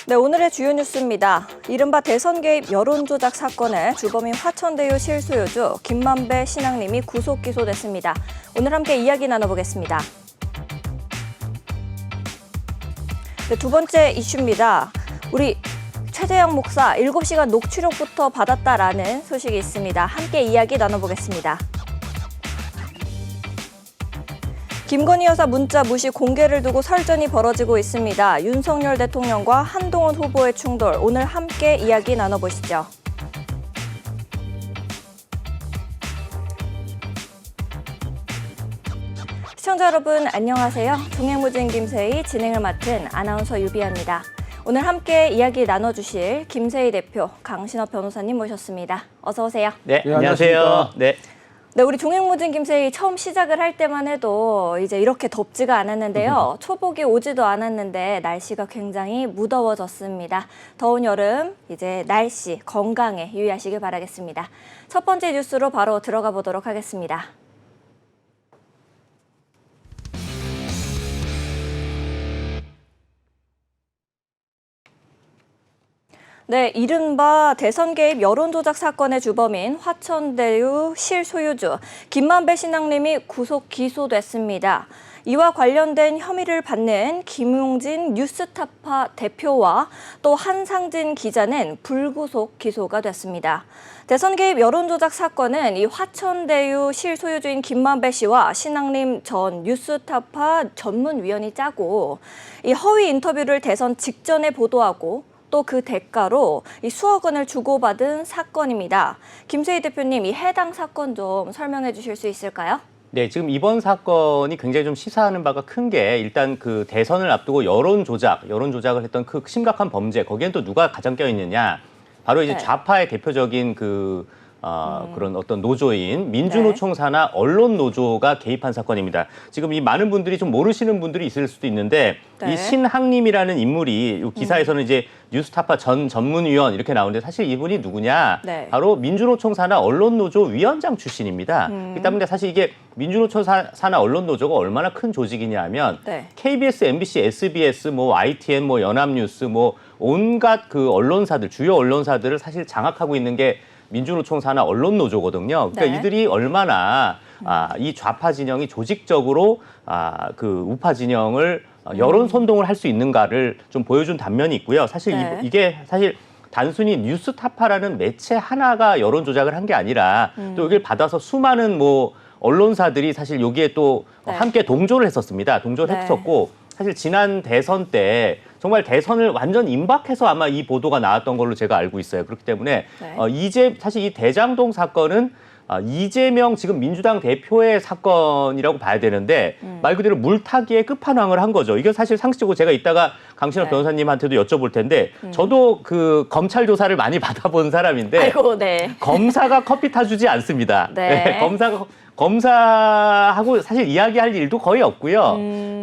네, 오늘의 주요 뉴스입니다. 이른바 대선 개입 여론조작 사건의 주범인 화천대유 실소유주 김만배 신앙님이 구속 기소됐습니다. 오늘 함께 이야기 나눠보겠습니다. 네, 두 번째 이슈입니다. 우리 최재형 목사 7시간 녹취록부터 받았다라는 소식이 있습니다. 함께 이야기 나눠보겠습니다. 김건희 여사 문자 무시 공개를 두고 설전이 벌어지고 있습니다. 윤석열 대통령과 한동훈 후보의 충돌, 오늘 함께 이야기 나눠보시죠. 시청자 여러분 안녕하세요. 종횡무진 김세희 진행을 맡은 아나운서 유비아입니다. 오늘 함께 이야기 나눠주실 김세희 대표, 강신업 변호사님 모셨습니다. 어서 오세요. 네, 안녕하세요. 네. 네, 우리 종횡무진 김세희 처음 시작을 할 때만 해도 이제 이렇게 덥지가 않았는데요. 초복이 오지도 않았는데 날씨가 굉장히 무더워졌습니다. 더운 여름, 이제 날씨, 건강에 유의하시길 바라겠습니다. 첫 번째 뉴스로 바로 들어가 보도록 하겠습니다. 네, 이른바 대선 개입 여론조작 사건의 주범인 화천대유 실소유주 김만배 신앙님이 구속 기소됐습니다. 이와 관련된 혐의를 받는 김용진 뉴스타파 대표와 또 한상진 기자는 불구속 기소가 됐습니다. 대선 개입 여론조작 사건은 이 화천대유 실소유주인 김만배 씨와 신앙님 전 뉴스타파 전문위원이 짜고 이 허위 인터뷰를 대선 직전에 보도하고 또 그 대가로 이 수억 원을 주고받은 사건입니다. 김세희 대표님, 이 해당 사건 좀 설명해 주실 수 있을까요? 네, 지금 이번 사건이 굉장히 좀 시사하는 바가 큰 게 일단 그 대선을 앞두고 여론조작을 했던 그 심각한 범죄, 거기엔 또 누가 가장 껴있느냐. 바로 이제 좌파의 대표적인 그런 어떤 노조인 민주노총 산하 언론노조가 개입한 사건입니다. 지금 이 많은 분들이 좀 모르시는 분들이 있을 수도 있는데 이 신학님이라는 인물이 이 기사에서는 이제 뉴스타파 전 전문위원 이렇게 나오는데 사실 이분이 누구냐? 바로 민주노총 산하 언론노조 위원장 출신입니다. 그렇기 때문에 사실 이게 민주노총 산하 언론노조가 얼마나 큰 조직이냐 하면 KBS, MBC, SBS, 뭐 ITN, 뭐 연합뉴스, 뭐 온갖 그 언론사들, 주요 언론사들을 사실 장악하고 있는 게 민주노총 산하 언론노조거든요. 그러니까 이들이 얼마나 이 좌파 진영이 조직적으로 그 우파 진영을 여론 선동을 할 수 있는가를 좀 보여준 단면이 있고요. 사실 이게 사실 단순히 뉴스타파라는 매체 하나가 여론 조작을 한 게 아니라 또 여기를 받아서 수많은 뭐 언론사들이 사실 여기에 또 함께 동조를 했었습니다. 동조를 했었고 사실 지난 대선 때 정말 대선을 완전 임박해서 아마 이 보도가 나왔던 걸로 제가 알고 있어요. 그렇기 때문에 사실 이 대장동 사건은 이재명 지금 민주당 대표의 사건이라고 봐야 되는데 말 그대로 물타기의 끝판왕을 한 거죠. 이건 사실 상식적으로 제가 이따가 강신업 변호사님한테도 여쭤볼 텐데 저도 그 검찰 조사를 많이 받아본 사람인데 검사가 커피 타주지 않습니다. 검사하고 사실 이야기할 일도 거의 없고요.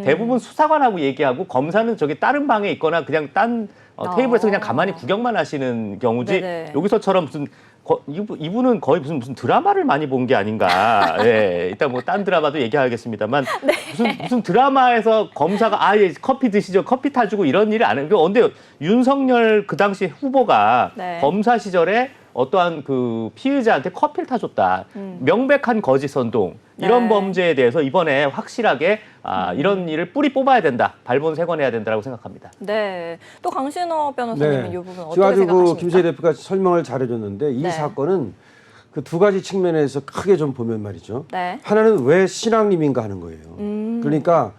대부분 수사관하고 얘기하고 검사는 저기 다른 방에 있거나 그냥 딴 테이블에서 그냥 가만히 구경만 하시는 경우지 여기서처럼 이분은 거의 무슨 드라마를 많이 본 게 아닌가. 일단 뭐 딴 드라마도 얘기하겠습니다만 무슨 드라마에서 검사가 예, 커피 드시죠, 커피 타주고 이런 일을 안 해요. 근데 윤석열 그 당시 후보가 검사 시절에 어떠한 그 피의자한테 커피를 타줬다. 명백한 거짓 선동. 이런 범죄에 대해서 이번에 확실하게 이런 일을 뿌리 뽑아야 된다. 발본색원해야 된다고 생각합니다. 네. 또 강신업 변호사님은 이 부분 어떻게 지금 생각하십니까? 김세희 대표가 설명을 잘해줬는데 이 사건은 그 두 가지 측면에서 크게 좀 보면 말이죠. 하나는 왜 신앙님인가 하는 거예요. 그러니까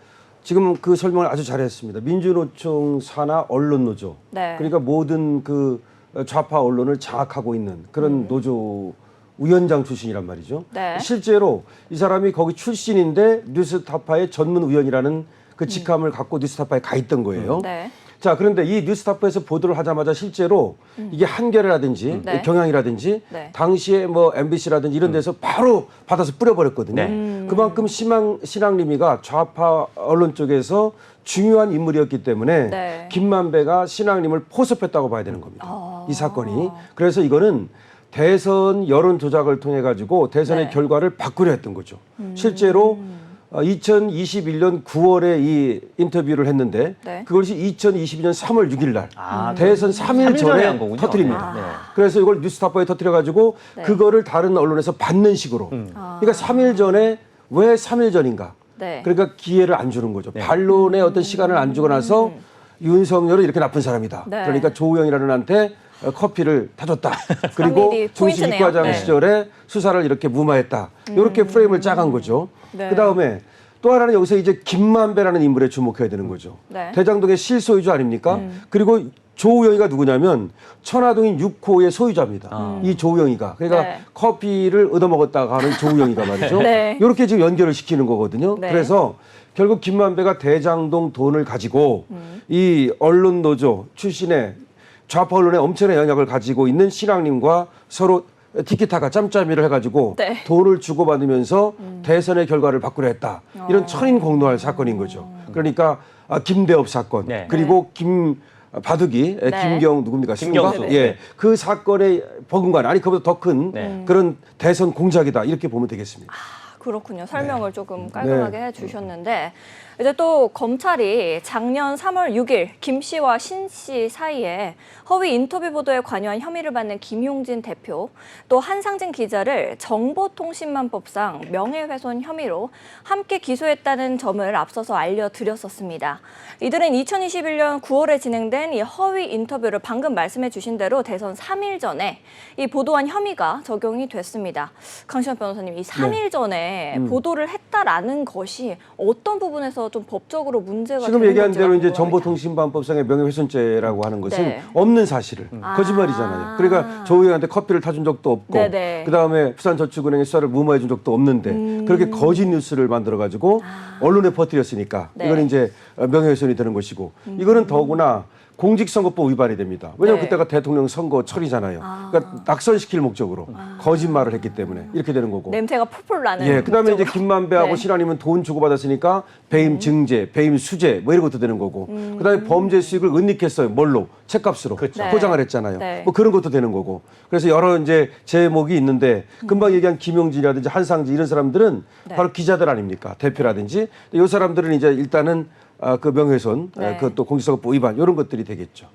지금 그 설명을 아주 잘했습니다. 민주노총 산하 언론노조. 그러니까 모든 그 좌파 언론을 장악하고 있는 그런 노조 위원장 출신이란 말이죠. 실제로 이 사람이 거기 출신인데 뉴스타파의 전문위원이라는 그 직함을 갖고 뉴스타파에 가 있던 거예요. 자, 그런데 이 뉴스타파에서 보도를 하자마자 실제로 이게 한겨레라든지 경향이라든지 당시에 뭐 MBC라든지 이런 데서 바로 받아서 뿌려버렸거든요. 그만큼 신앙림이가 좌파 언론 쪽에서 중요한 인물이었기 때문에 김만배가 신앙림을 포섭했다고 봐야 되는 겁니다. 이 사건이. 그래서 이거는 대선 여론 조작을 통해 가지고 대선의 결과를 바꾸려 했던 거죠. 실제로 2021년 9월에 이 인터뷰를 했는데 네. 그것이 2022년 3월 6일 날 아, 대선 3일 전에 한 거군요. 터뜨립니다. 네. 그래서 이걸 뉴스타파에 터뜨려가지고 네. 그거를 다른 언론에서 받는 식으로. 그러니까 3일 전에 왜 3일 전인가? 네. 그러니까 기회를 안 주는 거죠. 네. 반론에 어떤 시간을 안 주고 나서 윤석열은 이렇게 나쁜 사람이다. 네. 그러니까 조우영이라는 한테 커피를 타줬다. 그리고 3일이 중수 포인트네요. 입과장 네. 시절에 수사를 이렇게 무마했다. 이렇게 프레임을 짜간 거죠. 네. 그다음에 또 하나는 여기서 이제 김만배라는 인물에 주목해야 되는 거죠. 네. 대장동의 실소유주 아닙니까? 그리고 조우영이가 누구냐면 천화동인 6호의 소유자입니다. 이 조우영이가. 그러니까 네. 커피를 얻어먹었다가 하는 조우영이가 말이죠. 네. 이렇게 지금 연결을 시키는 거거든요. 네. 그래서 결국 김만배가 대장동 돈을 가지고 이 언론 노조 출신의 좌파 언론에 엄청난 영향을 가지고 있는 신앙님과 서로 티키타카 짬짬이를 해가지고 네. 돈을 주고받으면서 대선의 결과를 바꾸려 했다. 이런 천인공노할 사건인 거죠. 그러니까 김대업 사건 네. 그리고 바둑이 네. 김경 누굽니까? 김경수. 승관? 예, 그 사건의 버금간 아니 그보다 더 큰 네. 그런 대선 공작이다 이렇게 보면 되겠습니다. 그렇군요. 설명을 조금 깔끔하게 해주셨는데 이제 또 검찰이 작년 3월 6일 김 씨와 신 씨 사이에 허위 인터뷰 보도에 관여한 혐의를 받는 김용진 대표 또 한상진 기자를 정보통신망법상 명예훼손 혐의로 함께 기소했다는 점을 앞서서 알려드렸었습니다. 이들은 2021년 9월에 진행된 이 허위 인터뷰를 방금 말씀해 주신 대로 대선 3일 전에 이 보도한 혐의가 적용이 됐습니다. 강시환 변호사님, 이 3일 전에 보도를 했다라는 것이 어떤 부분에서 좀 법적으로 문제가 지금 되는 얘기한 건지가 대로 이제 궁금합니다. 정보통신망법상의 명예훼손죄라고 하는 것은 네. 없는 사실을 거짓말이잖아요. 그러니까 조우영한테 커피를 타준 적도 없고 네네. 그다음에 부산저축은행의 수사를 무마해 준 적도 없는데 그렇게 거짓 뉴스를 만들어 가지고 언론에 퍼뜨렸으니까 네. 이건 이제 명예훼손이 되는 것이고 이거는 더구나 공직선거법 위반이 됩니다. 왜냐하면 네. 그때가 대통령 선거철이잖아요. 그러니까 낙선시킬 목적으로 거짓말을 했기 때문에 이렇게 되는 거고. 냄새가 풀풀 나는. 예, 그다음에 이제 목적으로. 김만배하고 네. 신하님은 돈 주고받았으니까 배임 증제, 배임 수재 뭐 이런 것도 되는 거고. 그다음에 범죄 수익을 은닉했어요. 뭘로? 책값으로 네. 포장을 했잖아요. 네. 뭐 그런 것도 되는 거고. 그래서 여러 이제 제목이 있는데 금방 얘기한 김용진이라든지 한상진 이런 사람들은 네. 바로 기자들 아닙니까? 대표라든지 이 사람들은 이제 일단은 그 명예훼손, 네. 그것도 공직선거법 위반 이런 것들이 되겠죠.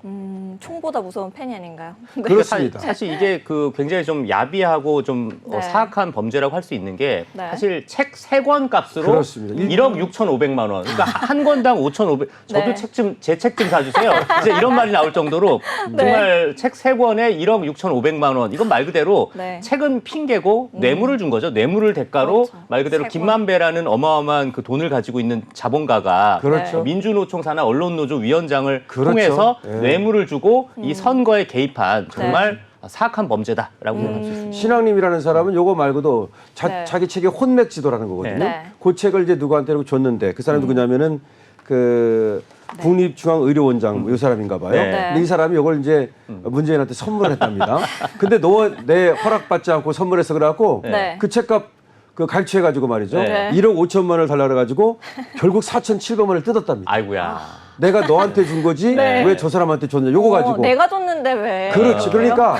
총보다 무서운 팬이 아닌가요? 네. 그렇습니다. 사실 이게 그 굉장히 좀 야비하고 좀 네. 사악한 범죄라고 할 수 있는 게 네. 사실 책 3권 값으로 그렇습니다. 1억 6,500만 원. 그러니까 한 권당 5,500. 저도 네. 제 책 좀 사주세요. 이제 이런 말이 나올 정도로 정말 책 3권에 1억 6,500만 원. 이건 말 그대로 네. 책은 핑계고 뇌물을 준 거죠. 뇌물을 대가로 그렇죠. 말 그대로 3권. 김만배라는 어마어마한 그 돈을 가지고 있는 자본가가 그렇죠. 민주노총 산하 언론노조 위원장을 그렇죠. 통해서 예. 뇌물을 주고 이 선거에 개입한 정말 사악한 범죄다라고 생각할 수 있습니다. 신앙님이라는 사람은 요거 말고도 네. 자기 책에 혼맥지도라는 거거든요. 네. 그 책을 이제 누구한테 줬는데 그 사람이 누구냐면은 그 국립중앙의료원장 이 사람인가 봐요. 네. 근데 이 사람이 이걸 이제 문재인한테 선물을 했답니다. 근데 너 내 허락받지 않고 선물해서 그래갖고 네. 그 책값 그 갈취해가지고 말이죠. 네. 1억 5천만 원을 달라 그래가지고 결국 4,700만 원을 뜯었답니다. 아이고야. 내가 너한테 준 거지 네. 왜 저 사람한테 줬냐. 요거 가지고. 내가 줬는데 왜? 그렇지. 그러니까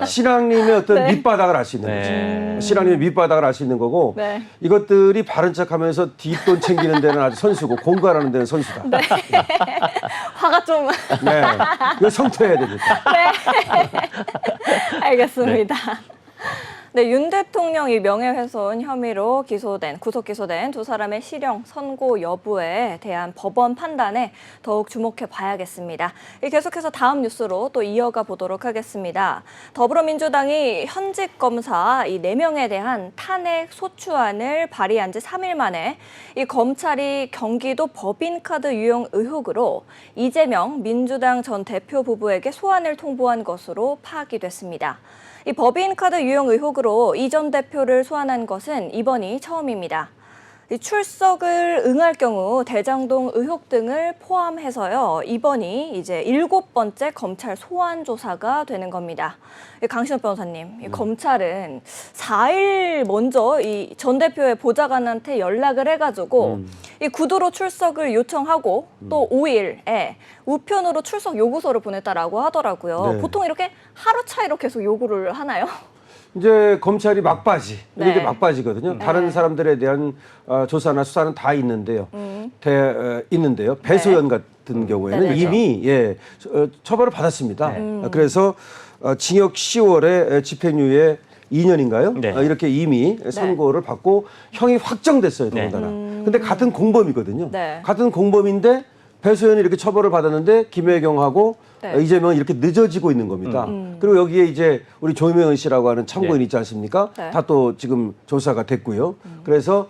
신앙님의 어떤 네. 밑바닥을 알 수 있는 네. 거죠. 신앙님의 밑바닥을 알 수 있는 거고 네. 이것들이 바른 척하면서 뒷돈 챙기는 데는 아주 선수고 공부하는 데는 선수다. 네. 화가 좀. 이거 성토해야 됩니다. 알겠습니다. 네, 윤 대통령이 명예훼손 혐의로 구속 기소된 두 사람의 실형 선고 여부에 대한 법원 판단에 더욱 주목해 봐야겠습니다. 계속해서 다음 뉴스로 또 이어가 보도록 하겠습니다. 더불어민주당이 현직 검사 이 4명에 대한 탄핵 소추안을 발의한 지 3일 만에 이 검찰이 경기도 법인카드 유용 의혹으로 이재명 민주당 전 대표 부부에게 소환을 통보한 것으로 파악이 됐습니다. 이 법인카드 유용 의혹으로 이 전 대표를 소환한 것은 이번이 처음입니다. 이 출석을 응할 경우 대장동 의혹 등을 포함해서요. 이번이 이제 7번째 검찰 소환 조사가 되는 겁니다. 강신호 변호사님, 이 검찰은 4일 먼저 이 전 대표의 보좌관한테 연락을 해가지고 이 구두로 출석을 요청하고 또 5일에 우편으로 출석 요구서를 보냈다라고 하더라고요. 네. 보통 이렇게 하루 차이로 계속 요구를 하나요? 이제 검찰이 막바지, 네. 이게 막바지거든요. 다른 사람들에 대한 조사나 수사는 다 있는데요. 있는데요. 배소연 같은 경우에는 네네. 이미 처벌을 받았습니다. 그래서 징역 10월에 집행유예 2년인가요? 네. 이렇게 이미 선고를 받고 형이 확정됐어요, 더군다나. 근데 같은 공범이거든요. 네. 같은 공범인데 배소연이 이렇게 처벌을 받았는데 김혜경하고 네. 이재명은 이렇게 늦어지고 있는 겁니다. 그리고 여기에 이제 우리 조명은 씨라고 하는 참고인 있지 않습니까? 네. 다 또 지금 조사가 됐고요. 그래서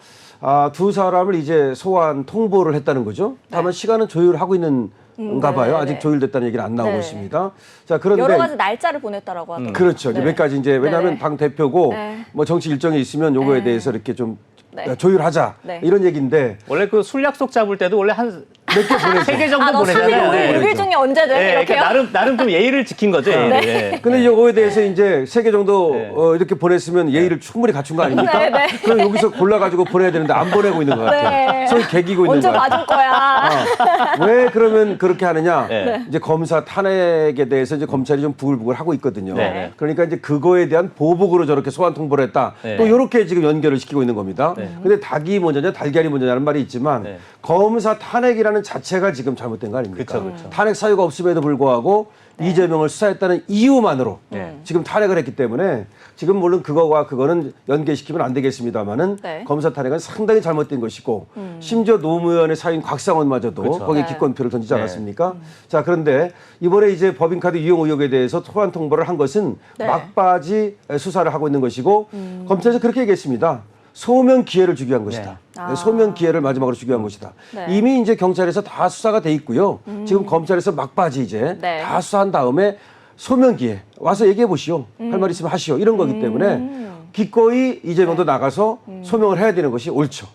두 사람을 이제 소환 통보를 했다는 거죠. 다만 시간은 조율하고 있는가 봐요. 네, 아직 네. 조율됐다는 얘기는 안 나오고 네. 있습니다. 자, 그런데 여러 가지 날짜를 보냈다라고 하더라고요. 그렇죠. 이제 네. 몇 가지 이제 왜냐하면 네네. 당 대표고 네. 뭐 정치 일정이 있으면 요거에 네. 대해서 이렇게 좀 네. 조율하자 네. 이런 얘기인데 원래 그 술 약속 잡을 때도 원래 한 몇 개 보내죠. 3개 정도 너 3일, 보내잖아요. 5일, 6일 중에 언제든 네, 이렇게요? 그러니까 나름 좀 예의를 지킨 거죠. 예의를. 네. 근데 요거에 대해서 이제 3개 정도 네. 이렇게 보냈으면 예의를 충분히 갖춘 거 아닙니까? 네, 네. 그럼 여기서 골라가지고 보내야 되는데 안 보내고 있는 것 같아요. 네. 손이 개기고 있는 언제 것 같아요. 봐줄 거야? 왜 그러면 그렇게 하느냐? 네. 이제 검사 탄핵에 대해서 이제 검찰이 좀 부글부글 하고 있거든요. 네. 그러니까 이제 그거에 대한 보복으로 저렇게 소환 통보를 했다. 네. 또 이렇게 지금 연결을 시키고 있는 겁니다. 근데 닭이 먼저냐 달걀이 먼저냐는 말이 있지만 네. 검사 탄핵이라는 자체가 지금 잘못된 거 아닙니까? 그쵸, 그쵸. 탄핵 사유가 없음에도 불구하고 이재명을 수사했다는 이유만으로 지금 탄핵을 했기 때문에 지금 물론 그거는 연계시키면 안 되겠습니다만은 네. 검사 탄핵은 상당히 잘못된 것이고 심지어 노무현의 사인 곽상원마저도 그렇죠. 거기에 네. 기권표를 던지지 네. 않았습니까? 자, 그런데 이번에 이제 법인카드 이용 의혹에 대해서 소환 통보를 한 것은 네. 막바지 수사를 하고 있는 것이고 검찰에서 그렇게 얘기했습니다. 소명 기회를 주기 위한 것이다. 아. 소명 기회를 마지막으로 주기 위한 것이다. 네. 이미 이제 경찰에서 다 수사가 돼 있고요. 지금 검찰에서 막바지 이제 네. 다 수사한 다음에 소명 기회 와서 얘기해 보시오. 할 말 있으면 하시오. 이런 거기 때문에 기꺼이 이재명도 나가서 소명을 해야 되는 것이 옳죠.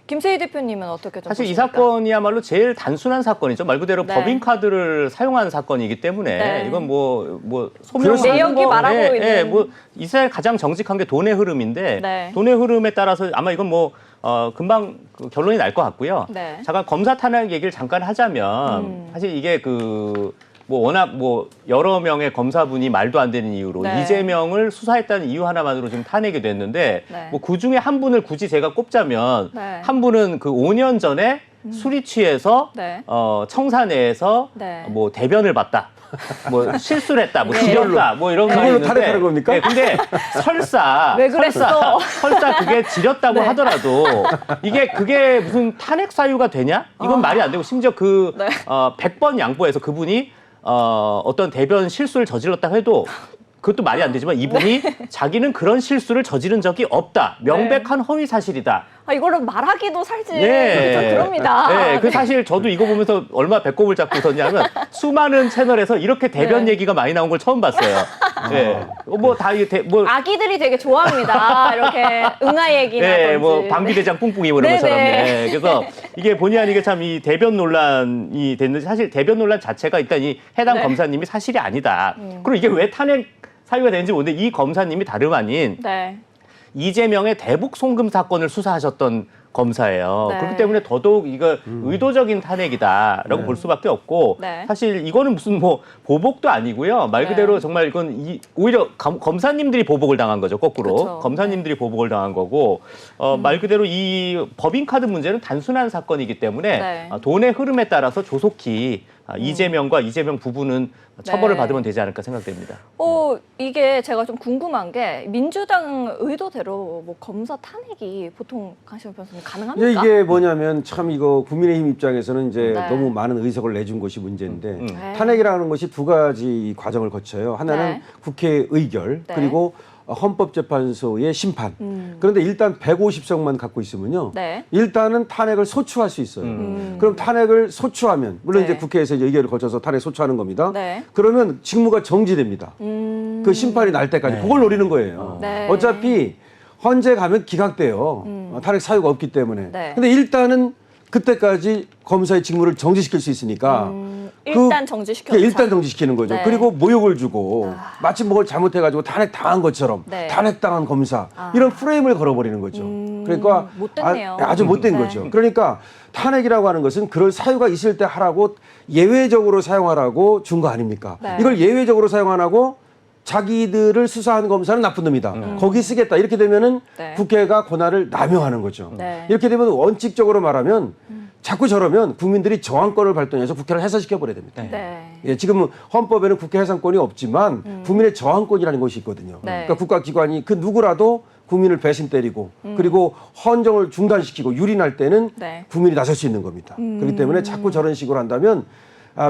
김세희 대표님은 어떻게 좀 사실 이 보십니까? 사건이야말로 제일 단순한 사건이죠. 말 그대로 네. 법인카드를 사용한 사건이기 때문에 네. 이건 뭐 그렇습니다. 내역이 말하고 있는. 뭐 이스라엘 가장 정직한 게 돈의 흐름인데 네. 돈의 흐름에 따라서 아마 이건 뭐 금방 그 결론이 날 것 같고요. 네. 잠깐 검사 탄핵 얘기를 잠깐 하자면 사실 이게 뭐 워낙 뭐 여러 명의 검사분이 말도 안 되는 이유로 네. 이재명을 수사했다는 이유 하나만으로 지금 탄핵이 됐는데 네. 뭐 그 중에 한 분을 굳이 제가 꼽자면 네. 한 분은 그 5년 전에 술이 취해서 네. 청사내에서 네. 뭐 대변을 봤다. 뭐 실수를 했다, 뭐 네. 지렸다, 뭐 이런 거 그걸로 있는데, 탄핵하는 겁니까? 네, 근데 설사 왜 그랬어? 설사 그게 지렸다고 네. 하더라도 그게 무슨 탄핵 사유가 되냐? 이건 말이 안 되고 심지어 네. 100번 양보해서 그분이 어떤 대변 실수를 저질렀다 해도 그것도 말이 안 되지만 이분이 자기는 그런 실수를 저지른 적이 없다. 명백한 허위 사실이다. 이거를 말하기도 살지. 네. 그럽니다. 네, 그 사실 저도 이거 보면서 얼마 배꼽을 잡고 웃었냐면 수많은 채널에서 이렇게 대변 네. 얘기가 많이 나온 걸 처음 봤어요. 네. 뭐 다 이게 뭐 아기들이 되게 좋아합니다. 이렇게 응아 얘기나든지. 네, 뭐 방비대장 뿡뿡이 뭐 이런 네네. 것처럼. 네. 그래서 이게 본의 아니게 참 이 대변 논란이 됐는데 사실 대변 논란 자체가 일단 이 해당 네. 검사님이 사실이 아니다. 그리고 이게 왜 탄핵 사유가 되는지 모르는데 이 검사님이 다름 아닌 네. 이재명의 대북 송금 사건을 수사하셨던 검사예요. 네. 그렇기 때문에 더더욱 이거 의도적인 탄핵이다라고 볼 수밖에 없고 네. 사실 이거는 무슨 뭐 보복도 아니고요. 말 그대로 네. 정말 이건 오히려 검사님들이 보복을 당한 거죠. 거꾸로 그쵸. 검사님들이 보복을 당한 거고 말 그대로 이 법인카드 문제는 단순한 사건이기 때문에 네. 돈의 흐름에 따라서 조속히 이재명과 이재명 부부는 처벌을 네. 받으면 되지 않을까 생각됩니다. 이게 제가 좀 궁금한 게 민주당 의도대로 뭐 검사 탄핵이 보통 강시원 변호사님 가능합니까? 이게 뭐냐면 참 이거 국민의힘 입장에서는 이제 네. 너무 많은 의석을 내준 것이 문제인데 네. 탄핵이라는 것이 두 가지 과정을 거쳐요. 하나는 네. 국회 의결 네. 그리고 헌법재판소의 심판. 그런데 일단 150석만 갖고 있으면요. 네. 일단은 탄핵을 소추할 수 있어요. 그럼 탄핵을 소추하면 물론 네. 이제 국회에서 이제 의결을 거쳐서 탄핵 소추하는 겁니다. 네. 그러면 직무가 정지됩니다. 그 심판이 날 때까지 그걸 노리는 거예요. 네. 어차피 헌재 가면 기각돼요. 탄핵 사유가 없기 때문에. 네. 근데 일단은 그때까지 검사의 직무를 정지시킬 수 있으니까 일단 정지시켜. 일단 정지시키는 거죠. 네. 그리고 모욕을 주고 마치 뭘 잘못해가지고 탄핵 당한 것처럼 네. 탄핵 당한 검사 이런 프레임을 걸어버리는 거죠. 그러니까 못됐네요. 아주 못된 네. 거죠. 그러니까 탄핵이라고 하는 것은 그럴 사유가 있을 때 하라고 예외적으로 사용하라고 준 거 아닙니까? 네. 이걸 예외적으로 사용 안 하고 자기들을 수사한 검사는 나쁜 놈이다. 거기 쓰겠다. 이렇게 되면은 네. 국회가 권한을 남용하는 거죠. 네. 이렇게 되면 원칙적으로 말하면 자꾸 저러면 국민들이 저항권을 발동해서 국회를 해산시켜 버려야 됩니다. 네. 예, 지금 헌법에는 국회 해산권이 없지만 국민의 저항권이라는 것이 있거든요. 네. 그러니까 국가기관이 그 누구라도 국민을 배신 때리고 그리고 헌정을 중단시키고 유린할 때는 네. 국민이 나설 수 있는 겁니다. 그렇기 때문에 자꾸 저런 식으로 한다면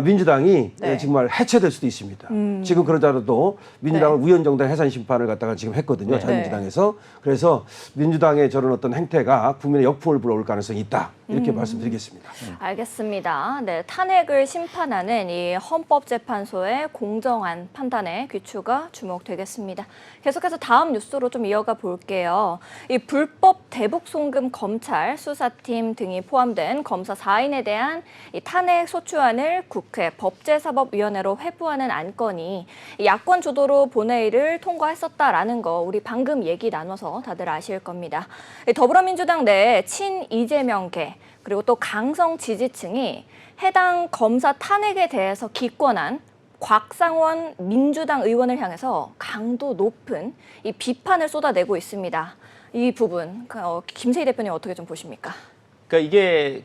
민주당이 네. 정말 해체될 수도 있습니다. 지금 그러자라도 민주당은 네. 우연정당 해산 심판을 갖다가 지금 했거든요. 네. 자유민주당에서. 그래서 민주당의 저런 어떤 행태가 국민의 역풍을 불어올 가능성이 있다. 이렇게 말씀드리겠습니다. 알겠습니다. 네, 탄핵을 심판하는 이 헌법재판소의 공정한 판단의 귀추가 주목되겠습니다. 계속해서 다음 뉴스로 좀 이어가 볼게요. 이 불법 대북 송금 검찰 수사팀 등이 포함된 검사 4인에 대한 이 탄핵 소추안을 국회 법제사법위원회로 회부하는 안건이 야권 주도로 본회의를 통과했었다라는 거 우리 방금 얘기 나눠서 다들 아실 겁니다. 더불어민주당 내 친 이재명계 그리고 또 강성 지지층이 해당 검사 탄핵에 대해서 기권한 곽상원 민주당 의원을 향해서 강도 높은 이 비판을 쏟아내고 있습니다. 이 부분 김세희 대표님 어떻게 좀 보십니까? 그러니까 이게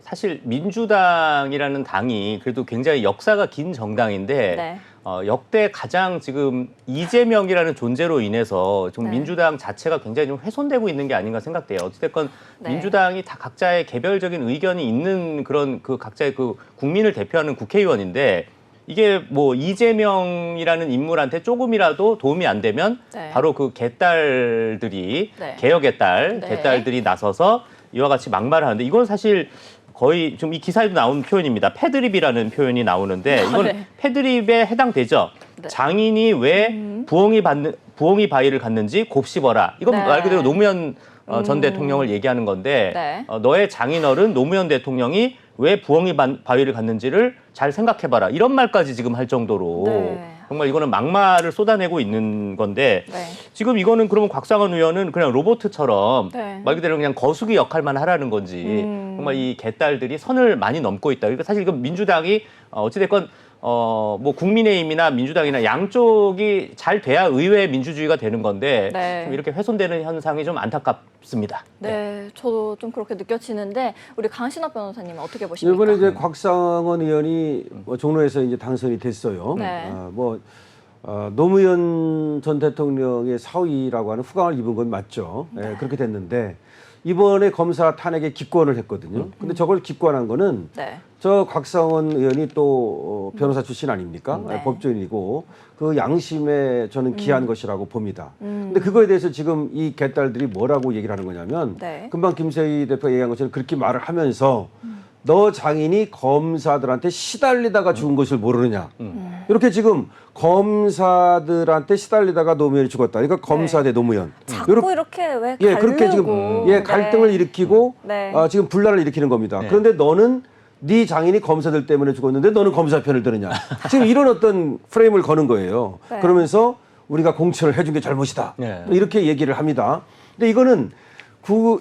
사실 민주당이라는 당이 그래도 굉장히 역사가 긴 정당인데 네. 역대 가장 지금 이재명이라는 존재로 인해서 좀 네. 민주당 자체가 굉장히 좀 훼손되고 있는 게 아닌가 생각돼요. 어찌됐건 네. 민주당이 다 각자의 개별적인 의견이 있는 그런 각자의 국민을 대표하는 국회의원인데 이게 뭐 이재명이라는 인물한테 조금이라도 도움이 안 되면 네. 바로 그 개딸들이 네. 개혁의 딸, 네. 개딸들이 나서서 이와 같이 막말을 하는데 이건 사실 거의 좀 이 기사에도 나온 표현입니다. 패드립이라는 표현이 나오는데 이건 네. 패드립에 해당되죠. 네. 장인이 왜 부엉이 바위를 갖는지 곱씹어라. 이건 네. 말 그대로 노무현 전 대통령을 얘기하는 건데 네. 너의 장인어른 노무현 대통령이 왜 부엉이 바위를 갖는지를 잘 생각해봐라. 이런 말까지 지금 할 정도로 네. 정말 이거는 막말을 쏟아내고 있는 건데 네. 지금 이거는 그러면 곽상원 의원은 그냥 로봇처럼 네. 말 그대로 그냥 거수기 역할만 하라는 건지 정말 이 개딸들이 선을 많이 넘고 있다. 그러니까 사실 이건 민주당이 어찌됐건 뭐 국민의힘이나 민주당이나 양쪽이 잘 돼야 의회 민주주의가 되는 건데 네. 좀 이렇게 훼손되는 현상이 좀 안타깝습니다. 네, 저도 좀 그렇게 느껴지는데 우리 강신업 변호사님은 어떻게 보십니까? 이번에 이제 곽상원 의원이 종로에서 이제 당선이 됐어요. 네. 노무현 전 대통령의 사위라고 하는 후광을 입은 건 맞죠. 네, 그렇게 됐는데 이번에 검사 탄핵에 기권을 했거든요. 근데 저걸 기권한 거는 네. 저 곽상원 의원이 또 변호사 출신 아닙니까? 네. 법조인이고 그 양심에 저는 기한 것이라고 봅니다. 근데 그거에 대해서 지금 이 개딸들이 뭐라고 얘기를 하는 거냐면 네. 금방 김세희 대표가 얘기한 것처럼 그렇게 말을 하면서 너 장인이 검사들한테 시달리다가 죽은 것을 모르느냐. 이렇게 지금 검사들한테 시달리다가 노무현이 죽었다. 그러니까 검사 대 노무현. 자꾸 이렇게 왜 예, 그렇게 지금 갈등을 일으키고 네. 지금 분란을 일으키는 겁니다. 네. 그런데 너는 네 장인이 검사들 때문에 죽었는데 너는 검사 편을 드느냐. 지금 이런 어떤 프레임을 거는 거예요. 네. 그러면서 우리가 공천을 해준 게 잘못이다. 네. 이렇게 얘기를 합니다. 근데 이거는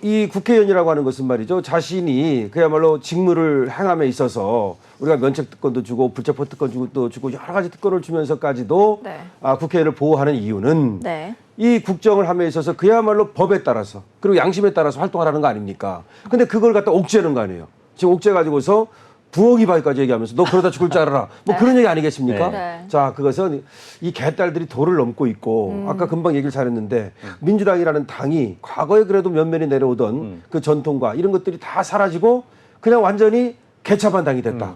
이 국회의원이라고 하는 것은 말이죠. 자신이 그야말로 직무를 행함에 있어서 우리가 면책 특권도 주고 불체포 특권도 주고 여러 가지 특권을 주면서까지도 네. 국회의원을 보호하는 이유는 네. 이 국정을 함에 있어서 그야말로 법에 따라서 그리고 양심에 따라서 활동하라는 거 아닙니까? 근데 그걸 갖다 옥죄는 거 아니에요. 지금 옥죄 가지고서 부엌이 바위까지 얘기하면서 너 그러다 죽을 줄 알아라. 뭐 그런 얘기 아니겠습니까? 네. 자, 그것은 이 개딸들이 도를 넘고 있고 아까 금방 얘기를 잘했는데 민주당이라는 당이 과거에 그래도 면면이 내려오던 그 전통과 이런 것들이 다 사라지고 그냥 완전히 개차반 당이 됐다.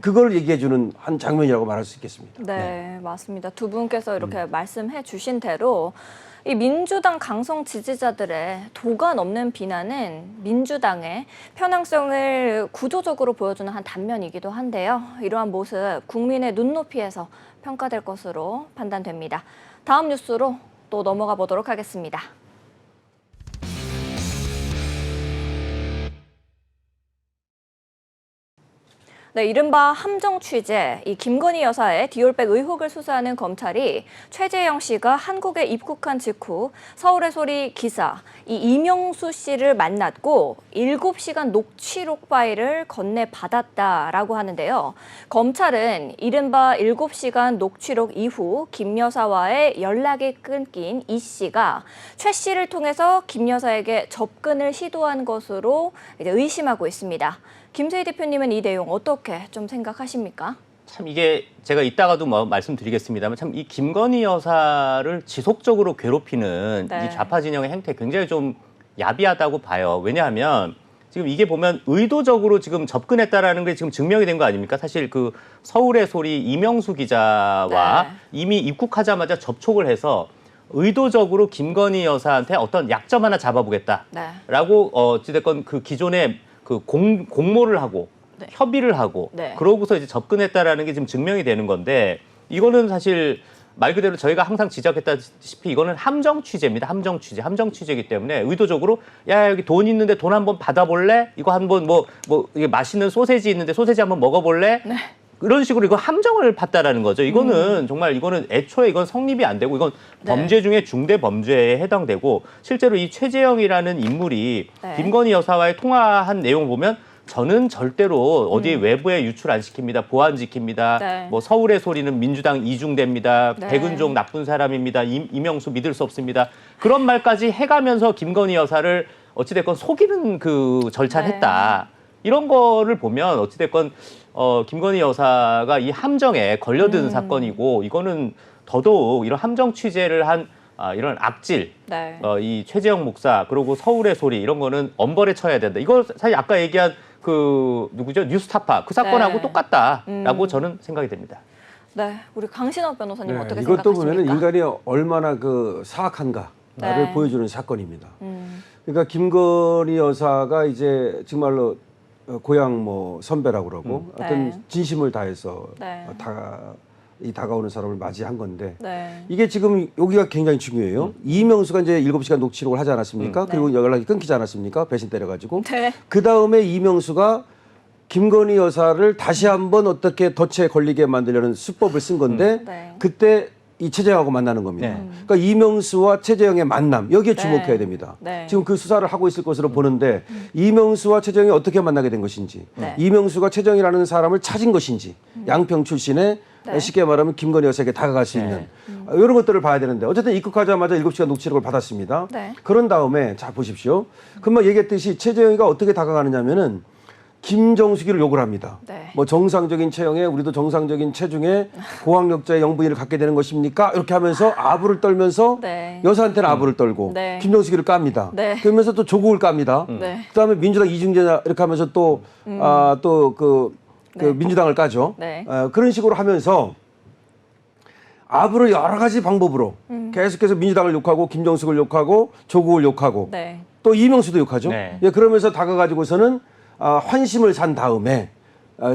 그걸 얘기해주는 한 장면이라고 말할 수 있겠습니다. 네, 맞습니다. 두 분께서 이렇게 말씀해 주신 대로 이 민주당 강성 지지자들의 도가 넘는 비난은 민주당의 편향성을 구조적으로 보여주는 한 단면이기도 한데요. 이러한 모습 국민의 눈높이에서 평가될 것으로 판단됩니다. 다음 뉴스로 또 넘어가 보도록 하겠습니다. 네, 이른바 함정 취재, 이 김건희 여사의 디올백 의혹을 수사하는 검찰이 최재형 씨가 한국에 입국한 직후 서울의 소리 기사 이 이명수 씨를 만났고 7시간 녹취록 파일을 건네받았다라고 하는데요. 검찰은 이른바 7시간 녹취록 이후 김 여사와의 연락이 끊긴 이 씨가 최 씨를 통해서 김 여사에게 접근을 시도한 것으로 이제 의심하고 있습니다. 김세희 대표님은 이 내용 어떻게 좀 생각하십니까? 참 이게 제가 이따가도 뭐 말씀드리겠습니다만 참 이 김건희 여사를 지속적으로 괴롭히는 네. 이 좌파 진영의 행태 굉장히 좀 야비하다고 봐요. 왜냐하면 지금 이게 보면 의도적으로 지금 접근했다라는 게 지금 증명이 된 거 아닙니까? 사실 그 서울의 소리 이명수 기자와 네. 이미 입국하자마자 접촉을 해서 의도적으로 김건희 여사한테 어떤 약점 하나 잡아보겠다라고 어찌됐건 그 기존에 그 공모를 하고 네. 협의를 하고 네. 그러고서 이제 접근했다라는 게 지금 증명이 되는 건데 이거는 사실 말 그대로 저희가 항상 지적했다시피 이거는 함정 취재입니다. 함정 취재이기 때문에 의도적으로 야 여기 돈 있는데 돈 한번 받아볼래? 이거 한번 뭐 이게 맛있는 소세지 있는데 소세지 한번 먹어볼래? 네. 이런 식으로 이거 함정을 팠다라는 거죠. 이거는 정말 이거는 애초에 이건 성립이 안 되고 이건 네. 범죄 중에 중대 범죄에 해당되고 실제로 이 최재형이라는 인물이 네. 김건희 여사와의 통화한 내용을 보면 저는 절대로 어디 외부에 유출 안 시킵니다. 보안 지킵니다. 네. 뭐 서울의 소리는 민주당 이중대입니다. 네. 백은종 나쁜 사람입니다. 이명수 믿을 수 없습니다. 그런 말까지 해가면서 김건희 여사를 어찌됐건 속이는 그 절차를 네. 했다. 이런 거를 보면 어찌됐건 김건희 여사가 이 함정에 걸려든 사건이고 이거는 더더욱 이런 함정 취재를 한 이런 악질, 네. 이 최재형 목사 그리고 서울의 소리 이런 거는 엄벌에 처해야 된다. 이거 사실 아까 얘기한 그 누구죠? 뉴스타파 그 사건하고 네. 똑같다라고 저는 생각이 됩니다. 네, 우리 강신업 변호사님 네, 어떻게 이것도 생각하십니까? 보면은 인간이 얼마나 그 사악한가를 네. 보여주는 사건입니다. 그러니까 김건희 여사가 이제 정말로 고향 뭐 선배라고 그러고 어떤 네. 진심을 다해서 네. 다가오는 사람을 맞이한 건데 네. 이게 지금 여기가 굉장히 중요해요. 이명수가 이제 7시간 녹취록을 하지 않았습니까? 그리고 연락이 끊기지 않았습니까? 배신 때려가지고. 네. 그 다음에 이명수가 김건희 여사를 다시 한번 어떻게 덫에 걸리게 만들려는 수법을 쓴 건데 네. 그때 이 최재형하고 만나는 겁니다. 네. 그러니까 이명수와 최재형의 만남 여기에 네. 주목해야 됩니다. 네. 지금 그 수사를 하고 있을 것으로 보는데 이명수와 최재형이 어떻게 만나게 된 것인지 네. 이명수가 최재형이라는 사람을 찾은 것인지 양평 출신의 네. 쉽게 말하면 김건희 여사에게 다가갈 수 있는 이런 것들을 봐야 되는데 어쨌든 입국하자마자 7시간 녹취록을 받았습니다. 네. 그런 다음에 자 보십시오. 금방 얘기했듯이 최재형이가 어떻게 다가가느냐면은 김정숙이를 욕을 합니다. 네. 뭐 정상적인 체형에 우리도 정상적인 체중에 고학력자의 영부인을 갖게 되는 것입니까? 이렇게 하면서 아부를 떨면서 네. 여사한테는 아부를 떨고 네. 김정숙이를 깝니다. 네. 그러면서 또 조국을 깝니다. 네. 그다음에 민주당 이중재자 이렇게 하면서 또 네. 민주당을 까죠. 네. 그런 식으로 하면서 아부를 여러 가지 방법으로 계속해서 민주당을 욕하고 김정숙을 욕하고 조국을 욕하고 네. 또 이명수도 욕하죠. 네. 예, 그러면서 다가가지고서는 환심을 산 다음에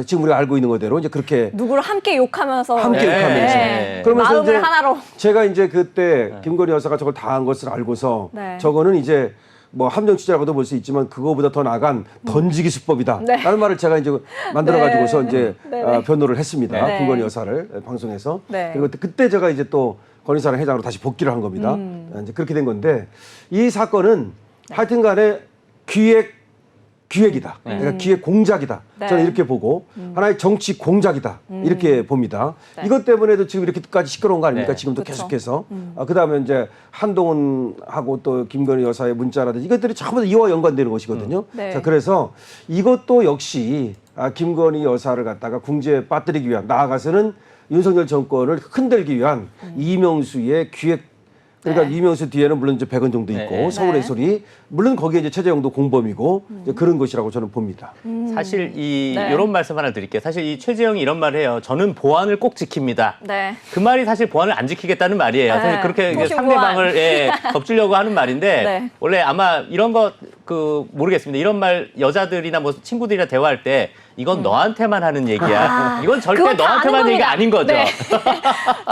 지금 우리가 알고 있는 거대로 이제 그렇게 누구를 함께 욕하면서 함께 네. 욕하면서 네. 그러면서 마음을 이제 하나로 제가 이제 그때 김건희 여사가 저걸 당한 것을 알고서 네. 저거는 이제 뭐 함정 취재라고도 볼 수 있지만 그거보다 더 나간 던지기 수법이다. 네. 라는 말을 제가 이제 만들어 가지고서 네. 이제 네. 변호를 했습니다. 네. 김건희 여사를 방송에서. 네. 그리고 그때 제가 이제 또 건희사랑 회장으로 다시 복귀를 한 겁니다. 이제 그렇게 된 건데 이 사건은 하여튼 간에 기획이다. 그러니까 기획 공작이다. 네. 저는 이렇게 보고 하나의 정치 공작이다. 이렇게 봅니다. 네. 이것 때문에도 지금 이렇게까지 시끄러운 거 아닙니까? 네. 지금도 그쵸. 계속해서. 그다음에 이제 한동훈하고 또 김건희 여사의 문자라든지 이것들이 전부 다 이와 연관되는 것이거든요. 네. 자, 그래서 이것도 역시 김건희 여사를 갖다가 궁지에 빠뜨리기 위한 나아가서는 윤석열 정권을 흔들기 위한 이명수의 기획 그러니까 네. 이명수 뒤에는 물론 이제 백은종도 있고 네. 서울의 네. 소리 물론 거기에 이제 최재형도 공범이고 이제 그런 것이라고 저는 봅니다. 사실 네. 이런 말씀 하나 드릴게요. 사실 이 최재형이 이런 말을 해요. 저는 보안을 꼭 지킵니다. 네. 그 말이 사실 보안을 안 지키겠다는 말이에요. 네. 사실 그렇게 이제 보신 상대방을 덮치려고 하는 말인데 네. 원래 아마 이런 거 모르겠습니다. 이런 말 여자들이나 뭐 친구들이나 대화할 때 이건 너한테만 하는 얘기야. 이건 절대 그건 다 너한테만 하는 얘기가 아닌 거죠. 네.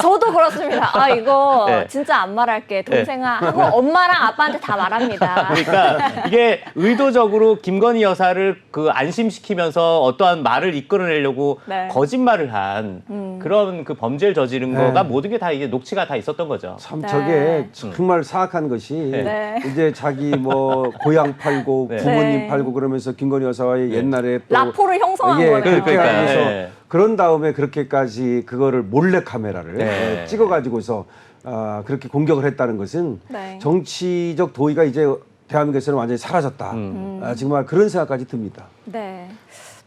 저도 그렇습니다. 아, 이거 네. 진짜 안 말할게. 동생아 하고 엄마랑 아빠한테 다 말합니다. 그러니까 이게 의도적으로 김건희 여사를 그 안심시키면서 어떠한 말을 이끌어내려고 네. 거짓말을 한 그런 그 범죄를 저지른 네. 거가 모든 게 다 이게 녹취가 다 있었던 거죠. 참 네. 저게 정말 사악한 것이 네. 이제 자기 뭐 고향 팔고 네. 부모님 네. 팔고 그러면서 김건희 여사와의 옛날에 또 라포를 형성한 예, 거네요. 그렇게 그러니까, 하면서 예. 그런 다음에 그렇게까지 그거를 몰래 카메라를 네. 찍어가지고서 그렇게 공격을 했다는 것은 네. 정치적 도의가 이제 대한민국에서는 완전히 사라졌다. 정말 그런 생각까지 듭니다. 네.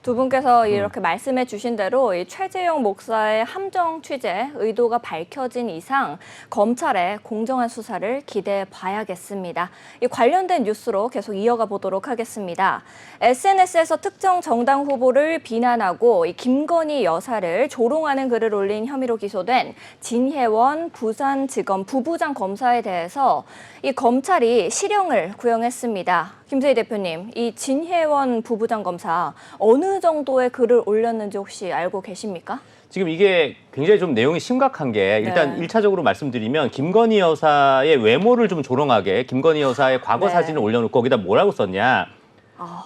두 분께서 이렇게 말씀해 주신 대로 이 최재형 목사의 함정 취재 의도가 밝혀진 이상 검찰의 공정한 수사를 기대해 봐야겠습니다. 이 관련된 뉴스로 계속 이어가 보도록 하겠습니다. SNS에서 특정 정당 후보를 비난하고 이 김건희 여사를 조롱하는 글을 올린 혐의로 기소된 진혜원 부산지검 부부장 검사에 대해서 이 검찰이 실형을 구형했습니다. 김세희 대표님, 이 진혜원 부부장 검사 어느 정도의 글을 올렸는지 혹시 알고 계십니까? 지금 이게 굉장히 좀 내용이 심각한 게 일단 네. 일차적으로 말씀드리면 김건희 여사의 외모를 좀 조롱하게 김건희 여사의 과거 네. 사진을 올려놓고 거기다 뭐라고 썼냐.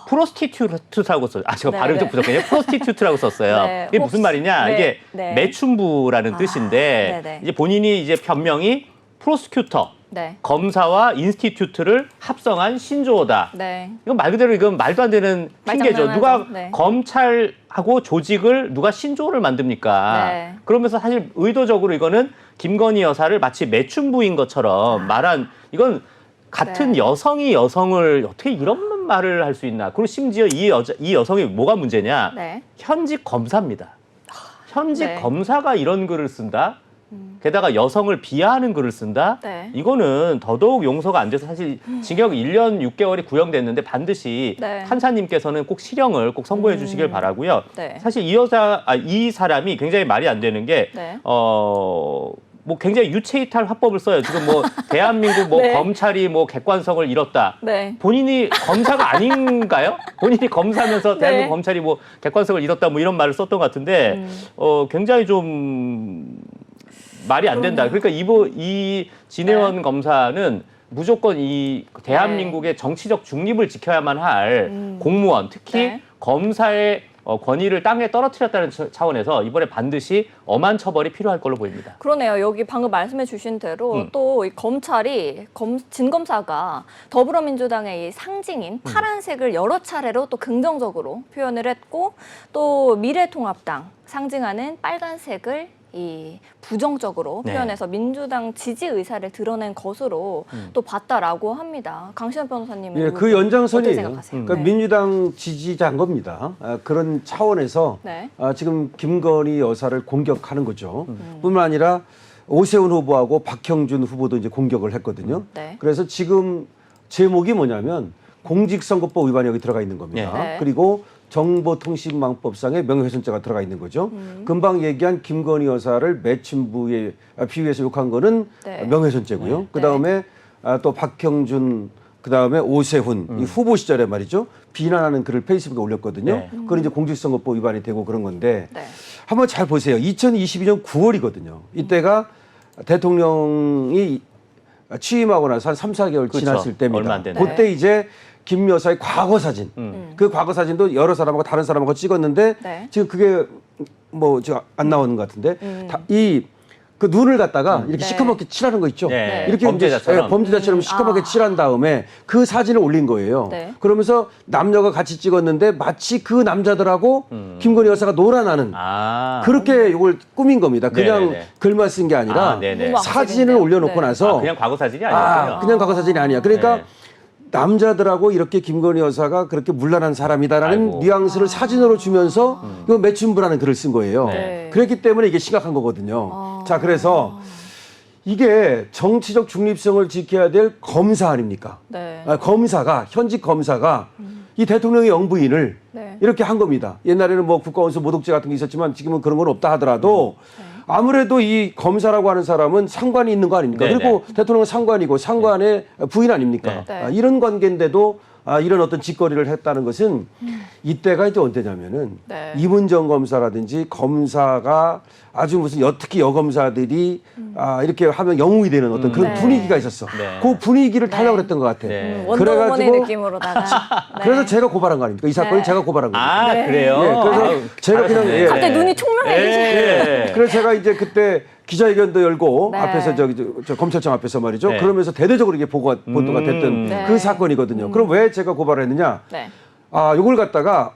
프로스티튜트라고 썼어요. 제가 네, 발음이 좀 네. 부족해요. 프로스티튜트라고 썼어요. 네, 이게 무슨 말이냐. 네, 이게 네. 매춘부라는 뜻인데 네, 네. 이제 본인이 이제 변명이 프로스큐터, 네. 검사와 인스티튜트를 합성한 신조어다. 네. 이건 말 그대로 이건 말도 안 되는 핑계죠. 말장난하죠. 누가 네. 검찰하고 조직을 누가 신조어를 만듭니까? 네. 그러면서 사실 의도적으로 이거는 김건희 여사를 마치 매춘부인 것처럼 말한 이건 같은 네. 여성이 여성을 어떻게 이런 말을 할 수 있나? 그리고 심지어 이 여성이 뭐가 문제냐? 네. 현직 검사입니다. 현직 네. 검사가 이런 글을 쓴다? 게다가 여성을 비하하는 글을 쓴다? 네. 이거는 더더욱 용서가 안 돼서 사실 징역 1년 6개월이 구형됐는데 반드시 네. 판사님께서는 꼭 실형을 꼭 선고해 주시길 바라고요. 네. 사실 이 사람이 굉장히 말이 안 되는 게 네. 뭐 굉장히 유체이탈 화법을 써요. 지금 뭐 대한민국 뭐 네. 검찰이 뭐 객관성을 잃었다. 네. 본인이 검사가 아닌가요? 본인이 검사면서 네. 대한민국 검찰이 뭐 객관성을 잃었다 뭐 이런 말을 썼던 것 같은데 굉장히 좀 말이 안 된다. 그러니까 이 진혜원 네. 검사는 무조건 이 대한민국의 정치적 중립을 지켜야만 할 공무원, 특히 네. 검사의 권위를 땅에 떨어뜨렸다는 차원에서 이번에 반드시 엄한 처벌이 필요할 걸로 보입니다. 그러네요. 여기 방금 말씀해 주신 대로 또 이 검찰이 진 검사가 더불어민주당의 이 상징인 파란색을 여러 차례로 또 긍정적으로 표현을 했고 또 미래통합당 상징하는 빨간색을 이 부정적으로 네. 표현해서 민주당 지지 의사를 드러낸 것으로 또 봤다라고 합니다. 강신환 변호사님은 예, 그 어떻게 연장선이에요. 생각하세요? 그러니까 네. 민주당 지지자인 겁니다. 그런 차원에서 네. 지금 김건희 여사를 공격하는 거죠. 뿐만 아니라 오세훈 후보하고 박형준 후보도 이제 공격을 했거든요. 네. 그래서 지금 제목이 뭐냐면 공직선거법 위반이 여기 들어가 있는 겁니다. 네. 그리고 정보통신망법상의 명예훼손죄가 들어가 있는 거죠. 금방 얘기한 김건희 여사를 매춘부에 비유해서 욕한 거는 네. 명예훼손죄고요. 네. 그다음에 또 박형준, 그다음에 오세훈 이 후보 시절에 말이죠. 비난하는 글을 페이스북에 올렸거든요. 네. 그건 이제 공직선거법 위반이 되고 그런 건데 네. 한번 잘 보세요. 2022년 9월이거든요. 이때가 대통령이 취임하고 나서 한 3, 4개월 그렇죠. 지났을 때입니다. 얼마 안 됐네. 그때 이제 김 여사의 과거 사진, 그 과거 사진도 여러 사람하고 다른 사람하고 찍었는데 네. 지금 그게 뭐 지금 안 나오는 것 같은데 그 눈을 갖다가 이렇게 네. 시커멓게 칠하는 거 있죠. 네. 이렇게 범죄자처럼. 이제, 범죄자처럼 시커멓게 칠한 다음에 그 사진을 올린 거예요. 네. 그러면서 남녀가 같이 찍었는데 마치 그 남자들하고 김건희 여사가 놀아나는 그렇게 이걸 꾸민 겁니다. 그냥 네네네. 글만 쓴 게 아니라 네네. 사진을 올려놓고 네. 나서 그냥 과거 사진이 아니었군요. 그냥 과거 사진이 아니야. 그러니까 네. 남자들하고 이렇게 김건희 여사가 그렇게 문란한 사람이다라는 아이고. 뉘앙스를 사진으로 주면서 이거 매춘부라는 글을 쓴 거예요. 네. 그랬기 때문에 이게 심각한 거거든요. 자, 그래서 이게 정치적 중립성을 지켜야 될 검사 아닙니까? 네. 검사가 현직 검사가 이 대통령의 영부인을 네. 이렇게 한 겁니다. 옛날에는 뭐 국가원수 모독죄 같은 게 있었지만 지금은 그런 건 없다 하더라도 아무래도 이 검사라고 하는 사람은 상관이 있는 거 아닙니까? 네네. 그리고 대통령은 상관이고 상관의 부인 아닙니까? 네. 이런 관계인데도 이런 어떤 짓거리를 했다는 것은 이때가 이제 언제냐면은 네. 이문정 검사라든지 검사가 아주 무슨 특히 여검사들이 이렇게 하면 영웅이 되는 어떤 그런 네. 분위기가 있었어. 네. 그 분위기를 네. 타려고 했던 것 같아. 네. 원더우먼의 느낌으로다가. 네. 그래서 제가 고발한 거 아닙니까? 이 사건은 네. 제가 고발한 거예요. 네. 그래요? 예, 그래서 아유, 제가 그냥 잘하셨네. 예. 갑자기 눈이 총명해지시네요. 네. 그래서 제가 이제 그때 기자회견도 열고 네. 앞에서 저 검찰청 앞에서 말이죠. 네. 그러면서 대대적으로 이게 보도가 됐던 네. 그 사건이거든요. 그럼 왜 제가 고발을 했느냐? 네. 요걸 갖다가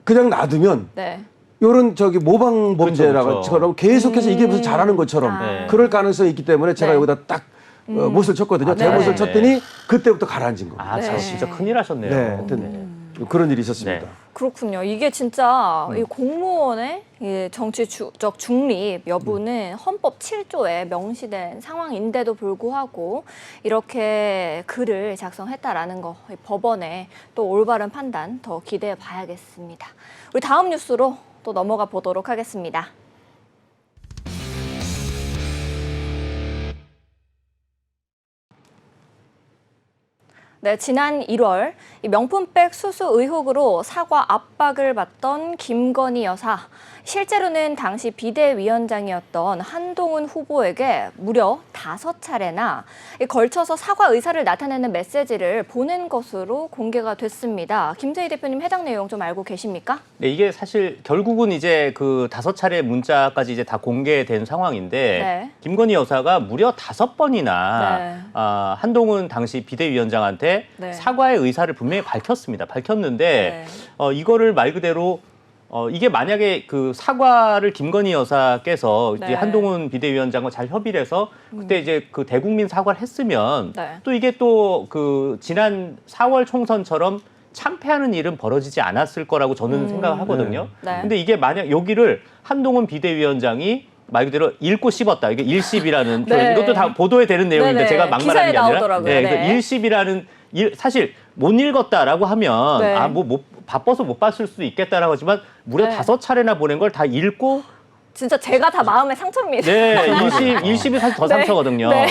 그냥 놔두면 네. 요런 모방 범죄라처럼 그렇죠. 계속해서 이게 무슨 잘하는 것처럼 네. 그럴 가능성이 있기 때문에 제가 네. 여기다 딱 못을 쳤거든요. 네. 대못을 쳤더니 그때부터 가라앉은 겁니다. 참 네. 진짜 큰일 하셨네요. 네, 하여튼 그런 일이 있었습니다. 네. 그렇군요. 이게 진짜 이 공무원의 이 정치적 중립 여부는 헌법 7조에 명시된 상황인데도 불구하고 이렇게 글을 작성했다라는 거, 이 법원의 또 올바른 판단 더 기대해 봐야겠습니다. 우리 다음 뉴스로 또 넘어가 보도록 하겠습니다. 네, 지난 1월 이 명품백 수수 의혹으로 사과 압박을 받던 김건희 여사. 실제로는 당시 비대위원장이었던 한동훈 후보에게 무려 5차례나 걸쳐서 사과 의사를 나타내는 메시지를 보낸 것으로 공개가 됐습니다. 김재희 대표님 해당 내용 좀 알고 계십니까? 네, 이게 사실 결국은 이제 그 5차례 문자까지 이제 다 공개된 상황인데 네. 김건희 여사가 무려 5번이나 네. 한동훈 당시 비대위원장한테 네. 사과의 의사를 분명히 밝혔습니다. 밝혔는데 네. 이거를 말 그대로 이게 만약에 그 사과를 김건희 여사께서 네. 이제 한동훈 비대위원장과 잘 협의를 해서 그때 이제 그 대국민 사과를 했으면 네. 또 이게 또 그 지난 4월 총선처럼 참패하는 일은 벌어지지 않았을 거라고 저는 생각을 하거든요. 네. 근데 이게 만약 여기를 한동훈 비대위원장이 말 그대로 읽고 씹었다. 이게 일십이라는 네. 이것도 다 보도에 되는 내용인데 네네. 제가 막말하는 기사에 게 아니라 나오더라고요. 네, 네. 그래서 일십이라는 사실 못 읽었다라고 하면 네. 바빠서 못 봤을 수도 있겠다라고 하지만 무려 네. 5차례나 보낸 걸 다 읽고 진짜 제가 다 마음에 상처입니다. 네, 일십이 사실 더 네. 상처거든요. 네.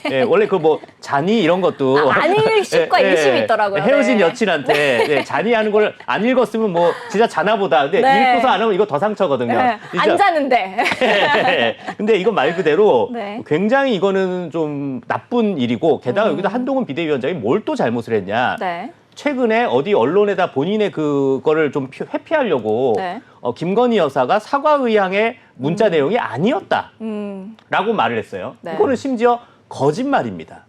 네, 원래 그 뭐 잔이 이런 것도 안일십과 일십이 있더라고요. 헤어진 네. 여친한테 네, 잔이 하는 걸 안 읽었으면 뭐 진짜 자나보다. 근데 네. 읽고서 안 하면 이거 더 상처거든요. 네. 진짜. 안 자는데. 네. 근데 이거 말 그대로 네. 굉장히 이거는 좀 나쁜 일이고 게다가 여기다 한동훈 비대위원장이 뭘 또 잘못을 했냐. 네. 최근에 어디 언론에다 본인의 그거를 좀 회피하려고 네. 김건희 여사가 사과 의향의 문자 내용이 아니었다라고 말을 했어요. 네. 이거는 심지어 거짓말입니다.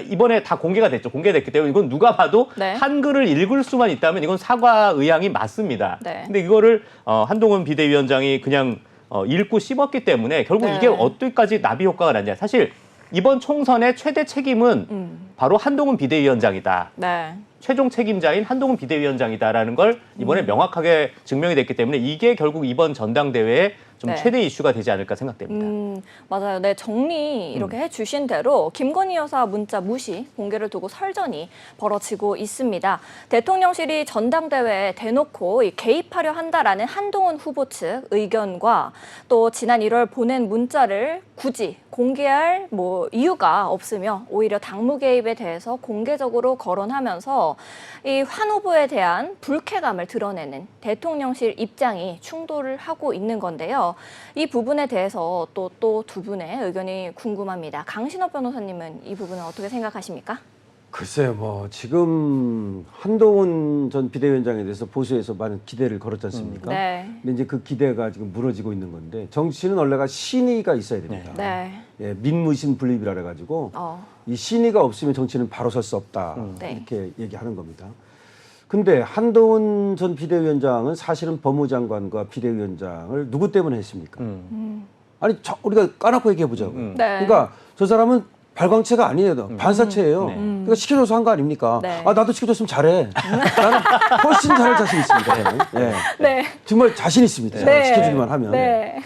이번에 다 공개가 됐죠. 공개됐기 때문에 이건 누가 봐도 네. 한글을 읽을 수만 있다면 이건 사과 의향이 맞습니다. 네. 근데 이거를 한동훈 비대위원장이 그냥 읽고 씹었기 때문에 결국 네. 이게 어디까지 나비 효과가 났냐. 사실 이번 총선의 최대 책임은 바로 한동훈 비대위원장이다. 네. 최종 책임자인 한동훈 비대위원장이다라는 걸 이번에 명확하게 증명이 됐기 때문에 이게 결국 이번 전당대회의 좀 네. 최대 이슈가 되지 않을까 생각됩니다. 맞아요. 네, 정리 이렇게 해주신 대로 김건희 여사 문자 무시 공개를 두고 설전이 벌어지고 있습니다. 대통령실이 전당대회에 대놓고 개입하려 한다라는 한동훈 후보 측 의견과 또 지난 1월 보낸 문자를 굳이 공개할 이유가 없으며 오히려 당무 개입에 대해서 공개적으로 거론하면서 이 한 후보에 대한 불쾌감을 드러내는 대통령실 입장이 충돌을 하고 있는 건데요. 이 부분에 대해서 또 두 분의 의견이 궁금합니다. 강신업 변호사님은 이 부분은 어떻게 생각하십니까? 글쎄요, 지금 한동훈 전 비대위원장에 대해서 보수에서 많은 기대를 걸었지 않습니까? 네. 근데 이제 그 기대가 지금 무너지고 있는 건데 정치는 원래가 신의가 있어야 됩니다. 네. 예, 민무신 분립이라 그래가지고 이 신의가 없으면 정치는 바로 설 수 없다 네. 이렇게 얘기하는 겁니다. 근데 한동훈 전 비대위원장은 사실은 법무장관과 비대위원장을 누구 때문에 했습니까? 아니 우리가 까놓고 얘기해 보자고. 네. 그러니까 저 사람은 발광체가 아니에요. 반사체예요. 그러니까 시켜줘서 한 거 아닙니까? 네. 나도 시켜줬으면 잘해. 나는 훨씬 잘할 자신 있습니다. 네. 네. 정말 자신 있습니다. 네. 시켜주기만 하면. 네.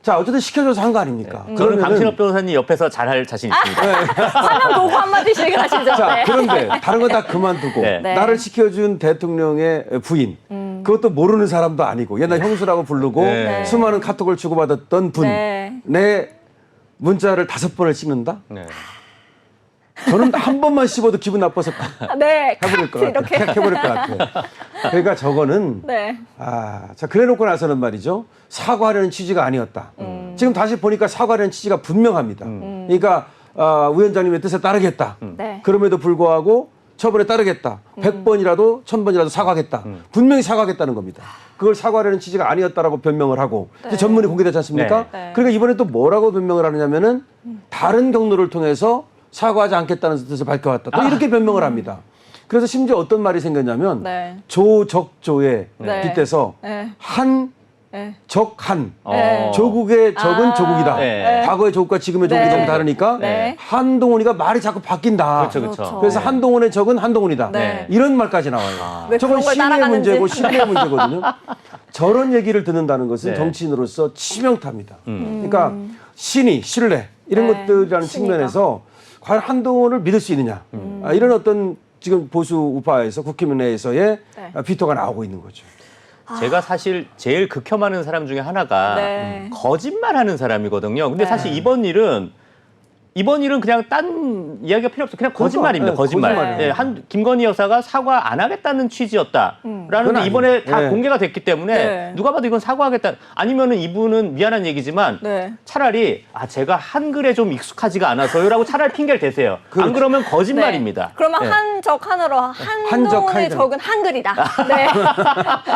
자, 어쨌든 시켜줘서 한 거 아닙니까? 저는 강신업 변호사님 옆에서 잘할 자신 있습니다. 화면 보고 한마디씩 하시죠. 자, 네. 그런데 다른 건 다 그만두고 네. 네. 나를 시켜준 대통령의 부인 그것도 모르는 사람도 아니고 옛날 형수라고 부르고 네. 수많은 카톡을 주고받았던 분 네. 내 문자를 5번을 찍는다? 네. 저는 한 번만 씹어도 기분 나빠서 네, 해버릴 것 같아. 이렇게. 해버릴 것 같아. 그러니까 저거는 네. 자 그래놓고 나서는 말이죠. 사과하려는 취지가 아니었다. 지금 다시 보니까 사과하려는 취지가 분명합니다. 그러니까 위원장님의 뜻에 따르겠다. 네. 그럼에도 불구하고 처벌에 따르겠다. 100번이라도 1000번이라도 사과하겠다. 분명히 사과하겠다는 겁니다. 그걸 사과하려는 취지가 아니었다라고 변명을 하고 이제 전문이 공개되지 않습니까? 네. 그러니까 이번에 또 뭐라고 변명을 하느냐면은 다른 경로를 통해서 사과하지 않겠다는 뜻을 밝혀왔다. 또 이렇게 변명을 합니다. 그래서 심지어 어떤 말이 생겼냐면 네. 조적조에 네. 빗대서 네. 한 네. 적한 네. 조국의 적은 조국이다. 네. 과거의 조국과 지금의 조국이 네. 좀 다르니까 네. 한동훈이가 말이 자꾸 바뀐다. 그렇죠. 그래서 한동훈의 적은 한동훈이다. 네. 이런 말까지 나와요. 왜 저건 그런 걸 신의 따라가는지. 문제고 신의 문제거든요. 저런 얘기를 듣는다는 것은 네. 정치인으로서 치명타입니다. 그러니까 신의, 신뢰 이런 네. 것들이라는 신의가. 측면에서 과연 한동훈을 믿을 수 있느냐. 이런 어떤 지금 보수 우파에서 국힘 내에서의 네. 비토가 나오고 있는 거죠. 제가 사실 제일 극혐하는 사람 중에 하나가 네. 거짓말하는 사람이거든요. 근데 네. 사실 이번 일은 그냥 딴 이야기가 필요 없어. 그냥 거짓말입니다. 네, 거짓말. 거짓말이에요. 김건희 여사가 사과 안 하겠다는 취지였다라는 그건 이번에 아니에요. 다 네. 공개가 됐기 때문에 네. 누가 봐도 이건 사과하겠다. 아니면은 이분은 미안한 얘기지만 네. 차라리 제가 한글에 좀 익숙하지가 않아서요라고 차라리 핑계를 대세요. 안 그러면 거짓말입니다. 네. 그러면 네. 한적 한으로 한동훈의 하이든. 적은 한글이다. 네.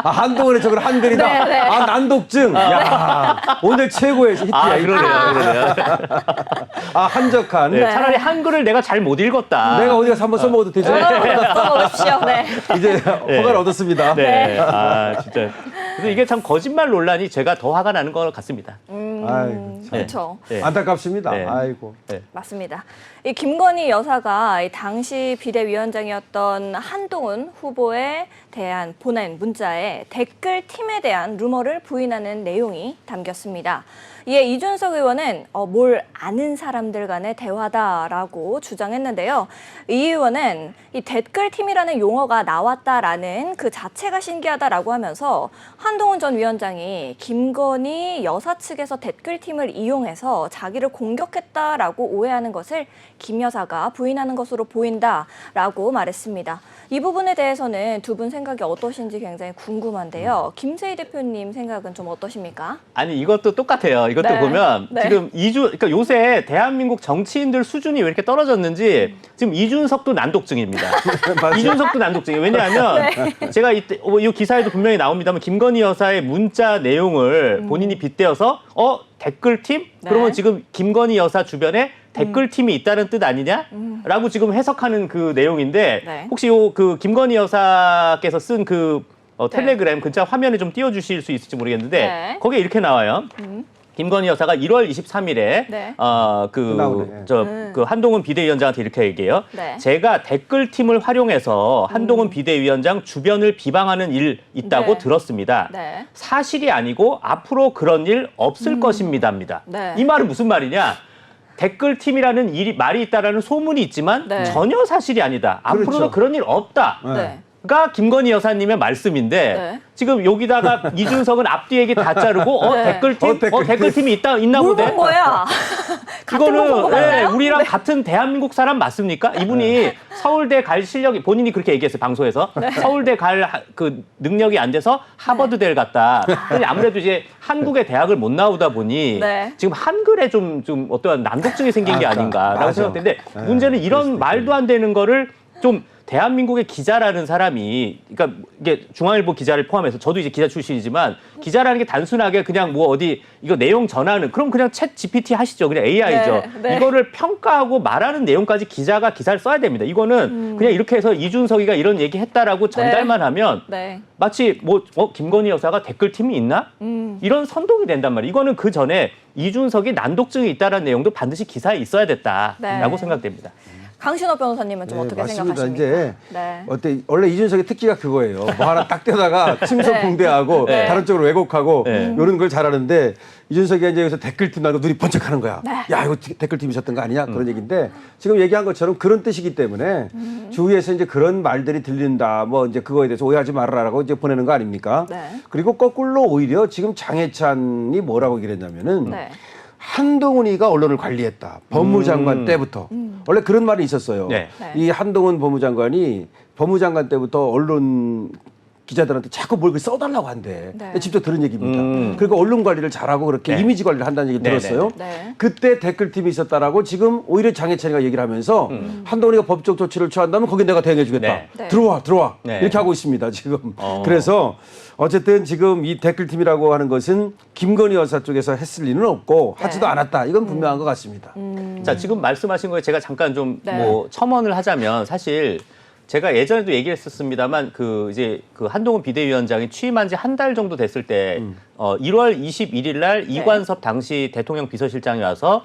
한동훈의 적은 한글이다. 네, 네. 난독증. 야, 오늘 최고의 히트야. 그러네요. 한적한. 네, 차라리 한글을 내가 잘 못 읽었다. 내가 어디 가서 한번 써먹어도 되죠? 써먹으십시오. 네. 이제 허가를 얻었습니다. 네. 진짜. 그래서 이게 참 거짓말 논란이 제가 더 화가 나는 것 같습니다. 아이고, 참. 그렇죠. 네. 안타깝습니다. 네. 아이고. 네. 맞습니다. 이 김건희 여사가 이 당시 비대위원장이었던 한동훈 후보에 대한 보낸 문자에 댓글팀에 대한 루머를 부인하는 내용이 담겼습니다. 이에 이준석 의원은 뭘 아는 사람들 간의 대화다라고 주장했는데요. 이 의원은 이 댓글팀이라는 용어가 나왔다라는 그 자체가 신기하다라고 하면서 한동훈 전 위원장이 김건희 여사 측에서 댓글팀을 이용해서 자기를 공격했다라고 오해하는 것을 김 여사가 부인하는 것으로 보인다라고 말했습니다. 이 부분에 대해서는 두 분 생각이 어떠신지 굉장히 궁금한데요. 김세희 대표님 생각은 좀 어떠십니까? 아니 이것도 똑같아요. 이것도 네. 보면 네. 지금 그러니까 요새 대한민국 정치인들 수준이 왜 이렇게 떨어졌는지 지금 이준석도 난독증입니다. 이준석도 난독증이에요. 왜냐하면 제가 이때 이 기사에도 분명히 나옵니다만 김건희 여사의 문자 내용을 본인이 빗대어서 댓글팀? 그러면 지금 김건희 여사 주변에 댓글팀이 있다는 뜻 아니냐라고 지금 해석하는 그 내용인데 네. 혹시 그 김건희 여사께서 쓴 그 텔레그램 글자 화면에 좀 띄워주실 수 있을지 모르겠는데 네. 거기에 이렇게 나와요. 김건희 여사가 1월 23일에 네. 그 한동훈 비대위원장한테 이렇게 얘기해요. 네. 제가 댓글팀을 활용해서 한동훈 비대위원장 주변을 비방하는 일 있다고 네. 들었습니다. 네. 사실이 아니고 앞으로 그런 일 없을 것입니다입니다. 네. 이 말은 무슨 말이냐? 댓글팀이라는 말이 있다라는 소문이 있지만 네. 전혀 사실이 아니다. 앞으로도 그렇죠. 그런 일 없다. 네. 가 김건희 여사님의 말씀인데 네. 지금 여기다가 이준석은 앞뒤 얘기 다 자르고 댓글팀? 댓글팀이 있나 뭘 보네. 본 거야? 같은 거 본 거 맞나요? 우리랑 같은 대한민국 사람 맞습니까? 이분이 서울대 갈 실력이 본인이 그렇게 얘기했어요 방송에서 서울대 갈 그 능력이 안 돼서 하버드대를 갔다. 근데 아무래도 이제 한국의 대학을 못 나오다 보니 네. 지금 한글에 좀 어떠한 난독증이 생긴 게 아닌가라고 맞아. 생각되는데 네, 문제는 그럴 이런 수도 말도 안 되는 거를 좀 대한민국의 기자라는 사람이, 그러니까 이게 중앙일보 기자를 포함해서 저도 이제 기자 출신이지만 기자라는 게 단순하게 그냥 뭐 어디 이거 내용 전하는 그럼 그냥 챗 GPT 하시죠. 그냥 AI죠. 네, 네. 이거를 평가하고 말하는 내용까지 기자가 기사를 써야 됩니다. 이거는 그냥 이렇게 해서 이준석이가 이런 얘기 했다라고 전달만 하면 네. 마치 뭐 김건희 여사가 댓글팀이 있나? 이런 선동이 된단 말이에요. 이거는 그 전에 이준석이 난독증이 있다라는 내용도 반드시 기사에 있어야 됐다라고 네. 생각됩니다. 강신호 변호사님은 좀 어떻게 맞습니다. 생각하십니까? 이제 네. 원래 이준석의 특기가 그거예요. 뭐 하나 딱 떼다가 침소풍대하고 네. 다른 쪽으로 왜곡하고 네. 이런 걸 잘하는데 이준석이 이제 여기서 댓글팀 나고 눈이 번쩍하는 거야. 네. 야 이거 댓글팀이셨던 거 아니냐 그런 얘기인데 지금 얘기한 것처럼 그런 뜻이기 때문에 주위에서 이제 그런 말들이 들린다. 뭐 이제 그거에 대해서 오해하지 말아라고 이제 보내는 거 아닙니까? 네. 그리고 거꾸로 오히려 지금 장해찬이 뭐라고 얘기를 했냐면은. 네. 한동훈이가 언론을 관리했다. 법무장관 때부터. 원래 그런 말이 있었어요. 네. 이 한동훈 법무장관이 법무장관 때부터 언론 기자들한테 자꾸 뭘 써달라고 한대. 네. 직접 들은 얘기입니다. 그리고 언론 관리를 잘하고 그렇게 네. 이미지 관리를 한다는 얘기 들었어요. 네. 그때 댓글팀이 있었다라고 지금 오히려 장해찬이가 얘기를 하면서 한동훈이가 법적 조치를 취한다면 거기 내가 대응해주겠다. 네. 네. 들어와. 네. 이렇게 하고 있습니다, 지금. 그래서 어쨌든 지금 이 댓글팀이라고 하는 것은 김건희 여사 쪽에서 했을 리는 없고 하지도 않았다. 이건 분명한 것 같습니다. 자, 지금 말씀하신 거에 제가 잠깐 좀 네. 뭐 첨언을 하자면 사실 제가 예전에도 얘기했었습니다만 이제 한동훈 비대위원장이 취임한 지 한 달 정도 됐을 때 1월 21일 날 이관섭 당시 대통령 비서실장이 와서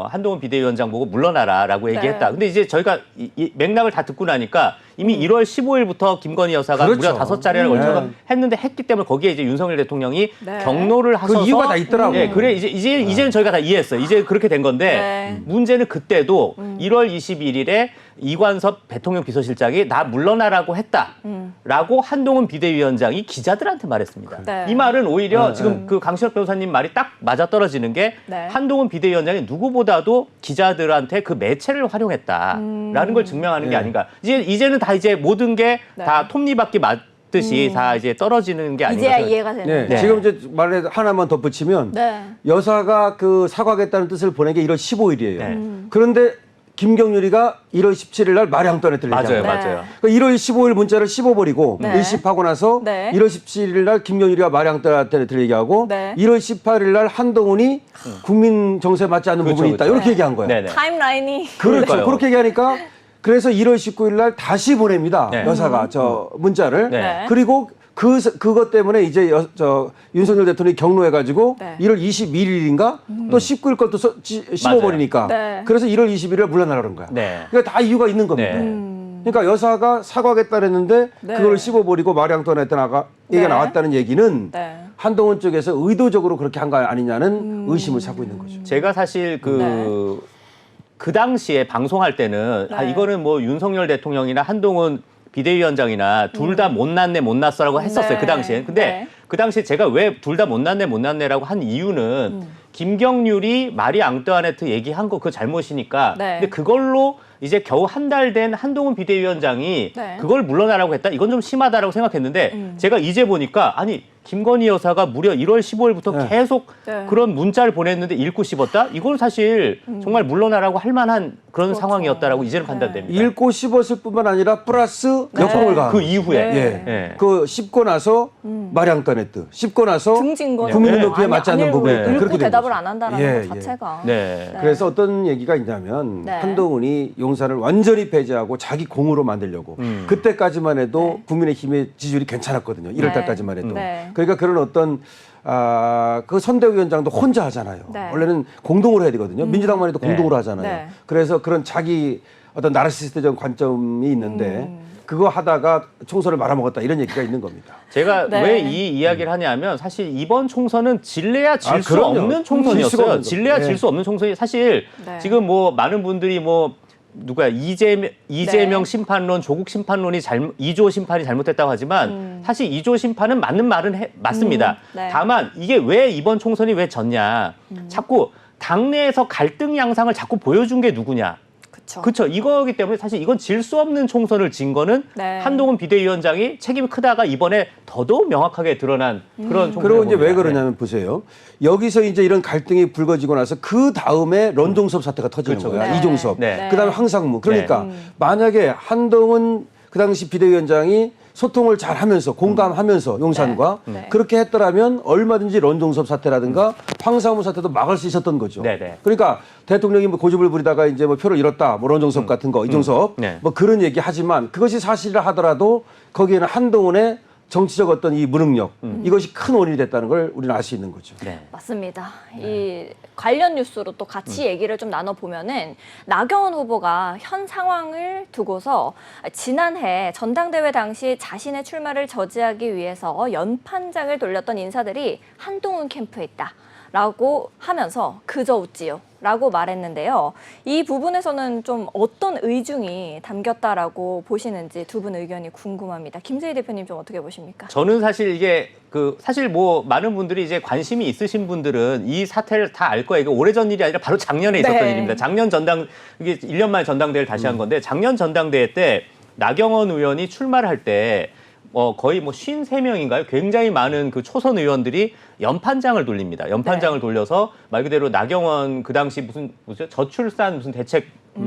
한동훈 비대위원장 보고 물러나라라고 얘기했다. 근데 이제 저희가 이 맥락을 다 듣고 나니까 이미 1월 15일부터 김건희 여사가 그렇죠. 무려 5차례를 걸쳐서 했는데 했기 때문에 거기에 이제 윤석열 대통령이 경로를 하셔서 그 이유가 다 있더라고요. 예, 그래 이제는 저희가 다 이해했어요. 이제 그렇게 된 건데 문제는 그때도 1월 21일에 이관섭 대통령 비서실장이 나 물러나라고 했다라고 한동훈 비대위원장이 기자들한테 말했습니다. 네. 이 말은 오히려 지금 그 강신업 변호사님 말이 딱 맞아떨어지는 게 한동훈 비대위원장이 누구보다도 기자들한테 그 매체를 활용했다라는 걸 증명하는 게 아닌가. 이제는 다 이제 모든 게 다 톱니바퀴 맞듯이 다 이제 떨어지는 게 아닌가. 이제야 생각- 이해가 되는. 네. 지금 이제 말에 하나만 덧붙이면 여사가 그 사과하겠다는 뜻을 보낸 게 1월 15일이에요. 네. 그런데 김경률이가 1월 17일 날 말양떠네 들리잖아요. 맞아요, 네. 맞아요. 그러니까 1월 15일 문자를 씹어버리고 네. 일십하고 나서 네. 1월 17일 날 김경률이가 말양떠네 들 얘기하고 네. 1월 18일 날 한동훈이 국민 정서에 맞지 않는 그렇죠, 부분이 있다. 그렇죠. 이렇게 얘기한 거예요. 네네. 타임라인이. 그렇죠. 그러니까요. 그렇게 얘기하니까 그래서 1월 19일 날 다시 보냅니다. 네. 여사가 저 문자를. 네. 그리고 그것 때문에 이제 윤석열 대통령이 경로해가지고 네. 1월 21일인가 또 19일 것도 씹어버리니까 네. 그래서 1월 20일에 물러나라 그런 거야. 네. 그러니까 다 이유가 있는 겁니다. 네. 그러니까 여사가 사과하겠다 그랬는데 네. 그걸 씹어버리고 말양떠냈다 얘기가 네. 나왔다는 얘기는 네. 한동훈 쪽에서 의도적으로 그렇게 한 거 아니냐는 의심을 사고 있는 거죠. 제가 사실 그 당시에 방송할 때는 네. 이거는 뭐 윤석열 대통령이나 한동훈 비대위원장이나 둘 다 못났네 못났어라고 했었어요. 네. 그 당시에. 근데 네. 그 당시에 제가 왜 둘 다 못났네 못났네라고 한 이유는 김경률이 마리 앙뚜아네트 얘기한 거 그 잘못이니까. 네. 근데 그걸로 이제 겨우 한 달 된 한동훈 비대위원장이 네. 그걸 물러나라고 했다. 이건 좀 심하다라고 생각했는데 제가 이제 보니까 아니 김건희 여사가 무려 1월 15일부터 네. 계속 네. 그런 문자를 보냈는데 읽고 씹었다? 이건 사실 정말 물러나라고 할 만한 그런 그렇죠. 상황이었다라고 이제는 판단됩니다. 읽고 씹었을 뿐만 아니라 플러스 네. 역공을 가한 그 거죠. 이후에. 네. 예. 그 씹고 나서 말양떠냈듯 씹고 나서 등진 거죠. 국민 네. 눈높이에 맞지 않는 부분이 있다. 읽고 그렇게 된 대답을 거죠. 안 한다는 예, 것 자체가. 네. 네. 그래서 어떤 얘기가 있냐면 네. 한동훈이 용산을 완전히 배제하고 자기 공으로 만들려고 그때까지만 해도 국민의힘의 지지율이 괜찮았거든요. 1월 달까지만 해도. 네. 그러니까 그런 어떤 그 선대위원장도 혼자 하잖아요. 네. 원래는 공동으로 해야 되거든요. 민주당만 해도 공동으로 하잖아요. 네. 그래서 그런 자기 어떤 나르시스트적 관점이 있는데 그거 하다가 총선을 말아먹었다 이런 얘기가 있는 겁니다. 제가 네. 왜 이 이야기를 하냐면 사실 이번 총선은 질래야 질 수 그럼요. 없는 질 수가 총선이었어요. 없는 질래야 거. 질 수 없는 총선이 사실 네. 지금 뭐 많은 분들이 뭐 누구야 이재명 네. 심판론, 조국 심판론이 2조 심판이 잘못됐다고 하지만 사실 2조 심판은 맞는 말은 맞습니다. 네. 다만 이게 왜 이번 총선이 왜 졌냐? 자꾸 당내에서 갈등 양상을 자꾸 보여준 게 누구냐? 그렇죠. 그렇죠. 이거기 때문에 사실 이건 질 수 없는 총선을 진 거는 네. 한동훈 비대위원장이 책임이 크다가 이번에 더더욱 명확하게 드러난 그런 총선. 그리고 이제 왜 그러냐면 보세요. 여기서 이제 이런 갈등이 불거지고 나서 그 다음에 런종섭 사태가 터지는 그렇죠. 거야. 네. 이종섭. 네. 그다음에 황상무. 그러니까 만약에 한동훈 그 당시 비대위원장이 소통을 잘 하면서 공감하면서 용산과 네. 그렇게 했더라면 얼마든지 런종섭 사태라든가 황상무 사태도 막을 수 있었던 거죠. 네네. 그러니까 대통령이 뭐 고집을 부리다가 이제 뭐 표를 잃었다, 뭐 런종섭 같은 거, 이종섭 네. 뭐 그런 얘기 하지만 그것이 사실이라 하더라도 거기에는 한동훈의 정치적 어떤 이 무능력 이것이 큰 원인이 됐다는 걸 우리는 알 수 있는 거죠. 네. 맞습니다. 이 관련 뉴스로 또 같이 얘기를 좀 나눠보면은 나경원 후보가 현 상황을 두고서 지난해 전당대회 당시 자신의 출마를 저지하기 위해서 연판장을 돌렸던 인사들이 한동훈 캠프에 있다. 라고 하면서 그저 웃지요 라고 말했는데요. 이 부분에서는 좀 어떤 의중이 담겼다라고 보시는지 두 분 의견이 궁금합니다. 김세희 대표님 좀 어떻게 보십니까? 저는 사실 이게 사실 뭐 많은 분들이 이제 관심이 있으신 분들은 이 사태를 다 알 거예요. 이게 오래전 일이 아니라 바로 작년에 있었던 네. 일입니다. 작년 이게 1년 만에 전당대회를 다시 한 건데 작년 전당대회 때 나경원 의원이 출마를 할 때 거의 뭐 53명인가요? 굉장히 많은 그 초선 의원들이 연판장을 돌립니다. 연판장을 돌려서 말 그대로 나경원 그 당시 무슨 저출산 무슨 대책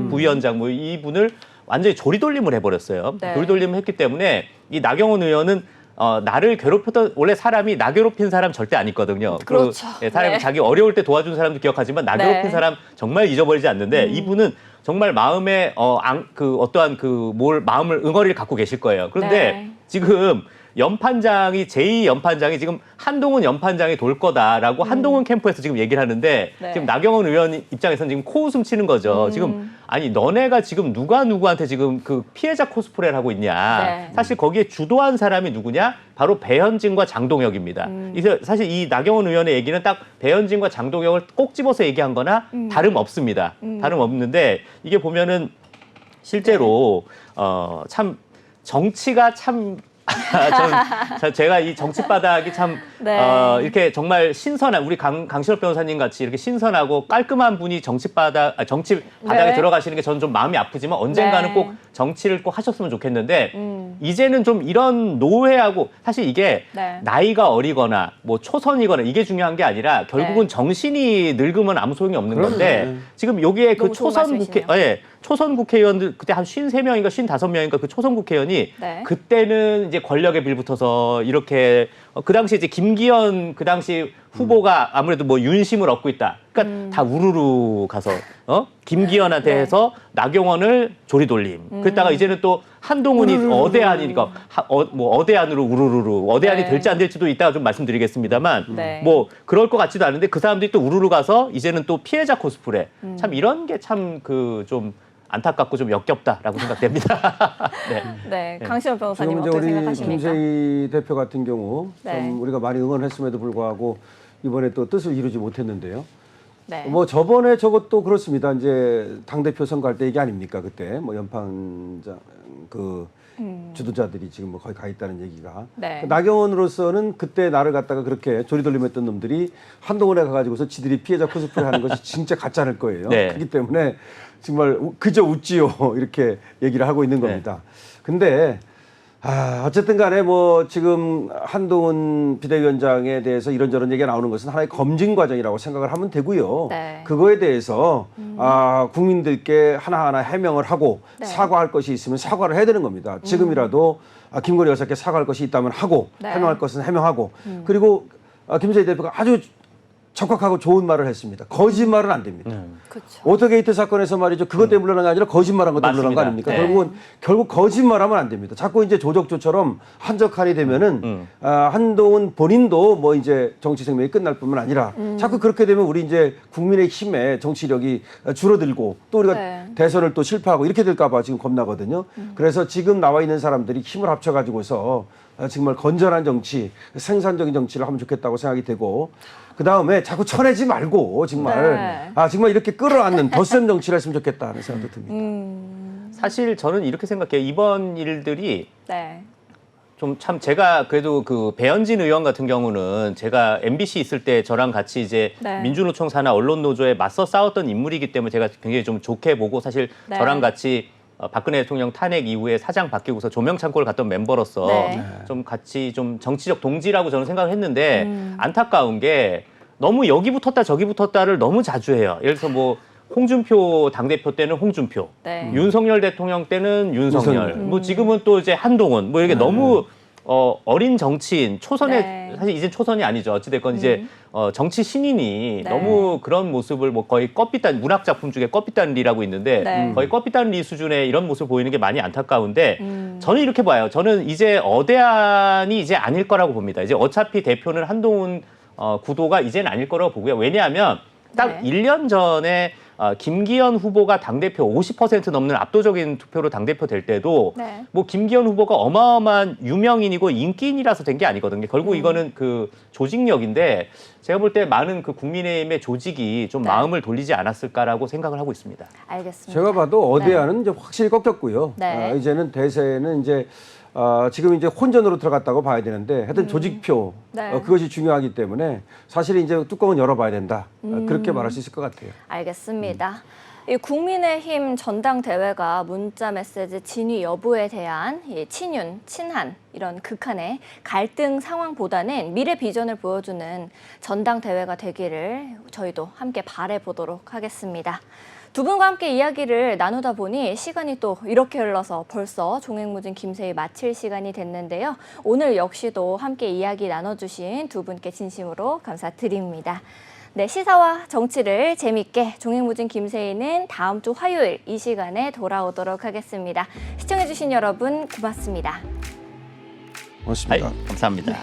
부위원장 뭐 이분을 완전히 조리돌림을 해버렸어요. 네. 조리돌림을 했기 때문에 이 나경원 의원은 나를 괴롭혔던 원래 사람이 나 괴롭힌 사람 절대 안 있거든요. 그렇죠. 사람이 네. 자기 어려울 때 도와준 사람도 기억하지만 나 괴롭힌 네. 사람 정말 잊어버리지 않는데 이분은 정말 마음에 어떠한 마음을 응어리를 갖고 계실 거예요. 그런데 네. 지금 제2 연판장이 지금 한동훈 연판장이 돌 거다라고 한동훈 캠프에서 지금 얘기를 하는데 네. 지금 나경원 의원 입장에서는 지금 코웃음 치는 거죠. 지금 아니 너네가 지금 누가 누구한테 지금 그 피해자 코스프레를 하고 있냐. 네. 사실 거기에 주도한 사람이 누구냐? 바로 배현진과 장동혁입니다. 사실 이 나경원 의원의 얘기는 딱 배현진과 장동혁을 꼭 집어서 얘기한 거나 다름없습니다. 다름없는데 이게 보면은 실제로 참 정치가 참 제가 이 정치 바닥이 참 네. 이렇게 정말 신선한 우리 강신업 변호사님 같이 이렇게 신선하고 깔끔한 분이 정치 바닥에 네. 들어가시는 게 저는 좀 마음이 아프지만 언젠가는 네. 꼭 정치를 꼭 하셨으면 좋겠는데 이제는 좀 이런 노회하고 사실 이게 네. 나이가 어리거나 뭐 초선이거나 이게 중요한 게 아니라 결국은 네. 정신이 늙으면 아무 소용이 없는 그럼요. 건데 네. 지금 여기에 그 너무 좋은 말씀이시네요. 초선 국회의원들 그때 한 53명인가 55명인가 그 초선 국회의원이 네. 그때는 이제 권력에 빌붙어서 이렇게 그 당시 이제 김기현 그 당시 후보가 아무래도 뭐 윤심을 얻고 있다. 그러니까 다 우르르 가서 김기현한테 네. 해서 나경원을 조리돌림. 그랬다가 이제는 또 한동훈이 어대안이니까 어대안으로 우르르르 어대안이 네. 될지 안 될지도 이따가 좀 말씀드리겠습니다만 네. 뭐 그럴 것 같지도 않은데 그 사람들이 또 우르르 가서 이제는 또 피해자 코스프레. 참 이런 게 참 좀 안타깝고 좀 역겹다라고 생각됩니다. 네. 네, 강신업 변호사님 지금 이제 어떻게 우리 생각하십니까? 김세희 대표 같은 경우 네. 참 우리가 많이 응원했음에도 불구하고 이번에 또 뜻을 이루지 못했는데요. 네. 뭐 저번에 저것도 그렇습니다. 이제 당 대표 선거할 때 얘기 아닙니까 그때 뭐 연판장 주도자들이 지금 뭐 거의 가 있다는 얘기가. 네. 나경원으로서는 그때 나를 갖다가 그렇게 조리돌림했던 놈들이 한동훈에 가가지고서 지들이 피해자 코스프레 하는 것이 진짜 가짜일 거예요. 네. 그렇기 때문에 정말 그저 웃지요 이렇게 얘기를 하고 있는 겁니다. 근데 어쨌든 간에 뭐 지금 한동훈 비대위원장에 대해서 이런저런 얘기가 나오는 것은 하나의 검증 과정이라고 생각을 하면 되고요. 네. 그거에 대해서 국민들께 하나하나 해명을 하고 네. 사과할 것이 있으면 사과를 해야 되는 겁니다. 지금이라도 김건희 여사께 사과할 것이 있다면 하고 네. 해명할 것은 해명하고 그리고 김세희 대표가 아주 적확하고 좋은 말을 했습니다. 거짓말은 안 됩니다. 그렇죠. 오토게이트 사건에서 말이죠. 그것 때문에 물러난 게 아니라 거짓말한 것 때문에 물러난 거 아닙니까? 맞습니다. 결국 거짓말하면 안 됩니다. 자꾸 이제 조적조처럼 한적한이 되면은 한동훈 본인도 뭐 이제 정치 생명이 끝날 뿐만 아니라 자꾸 그렇게 되면 우리 이제 국민의 힘의 정치력이 줄어들고 또 우리가 네. 대선을 또 실패하고 이렇게 될까 봐 지금 겁나거든요. 그래서 지금 나와 있는 사람들이 힘을 합쳐가지고서 정말 건전한 정치, 생산적인 정치를 하면 좋겠다고 생각이 되고 그 다음에 자꾸 쳐내지 말고 정말 네. 정말 이렇게 끌어안는 덧셈 정치를 했으면 좋겠다 하는 생각도 듭니다. 사실 저는 이렇게 생각해요. 이번 일들이 네. 좀 참 제가 그래도 그 배현진 의원 같은 경우는 제가 MBC 있을 때 저랑 같이 이제 네. 민주노총 산하 언론노조에 맞서 싸웠던 인물이기 때문에 제가 굉장히 좀 좋게 보고 사실 네. 저랑 같이 박근혜 대통령 탄핵 이후에 사장 바뀌고서 조명창고를 갔던 멤버로서 네. 좀 같이 좀 정치적 동지라고 저는 생각을 했는데 안타까운 게 너무 여기 붙었다 저기 붙었다를 너무 자주 해요. 예를 들어서 뭐 홍준표 당대표 때는 홍준표, 네. 윤석열 대통령 때는 윤석열, 뭐 지금은 또 이제 한동훈, 뭐 이렇게 너무 어린 정치인, 초선의 네. 사실 이제 초선이 아니죠. 어찌됐건 이제 정치 신인이 네. 너무 그런 모습을 뭐 거의 껍빛단 문학 작품 중에 껍빛단 리라고 있는데 네. 거의 껍빛단 리 수준의 이런 모습을 보이는 게 많이 안타까운데 저는 이렇게 봐요. 저는 이제 어대안이 이제 아닐 거라고 봅니다. 이제 어차피 대표는 한동훈 구도가 이제는 아닐 거라고 보고요. 왜냐하면 딱 네. 1년 전에 김기현 후보가 당대표 50% 넘는 압도적인 투표로 당대표 될 때도 네. 뭐 김기현 후보가 어마어마한 유명인이고 인기인이라서 된 게 아니거든요. 결국 이거는 그 조직력인데 제가 볼 때 많은 그 국민의힘의 조직이 좀 네. 마음을 돌리지 않았을까라고 생각을 하고 있습니다. 알겠습니다. 제가 봐도 어대안은 이제 확실히 꺾였고요. 네. 이제는 대세는 이제 지금 이제 혼전으로 들어갔다고 봐야 되는데 하여튼 조직표 네. 그것이 중요하기 때문에 사실 이제 뚜껑은 열어봐야 된다. 그렇게 말할 수 있을 것 같아요. 알겠습니다. 이 국민의힘 전당대회가 문자메시지 진위 여부에 대한 이 친윤, 친한 이런 극한의 갈등 상황보다는 미래 비전을 보여주는 전당대회가 되기를 저희도 함께 바라보도록 하겠습니다. 두 분과 함께 이야기를 나누다 보니 시간이 또 이렇게 흘러서 벌써 종횡무진 김세희 마칠 시간이 됐는데요. 오늘 역시도 함께 이야기 나눠주신 두 분께 진심으로 감사드립니다. 네, 시사와 정치를 재밌게 종횡무진 김세희는 다음 주 화요일 이 시간에 돌아오도록 하겠습니다. 시청해주신 여러분 고맙습니다. 고맙습니다. 감사합니다.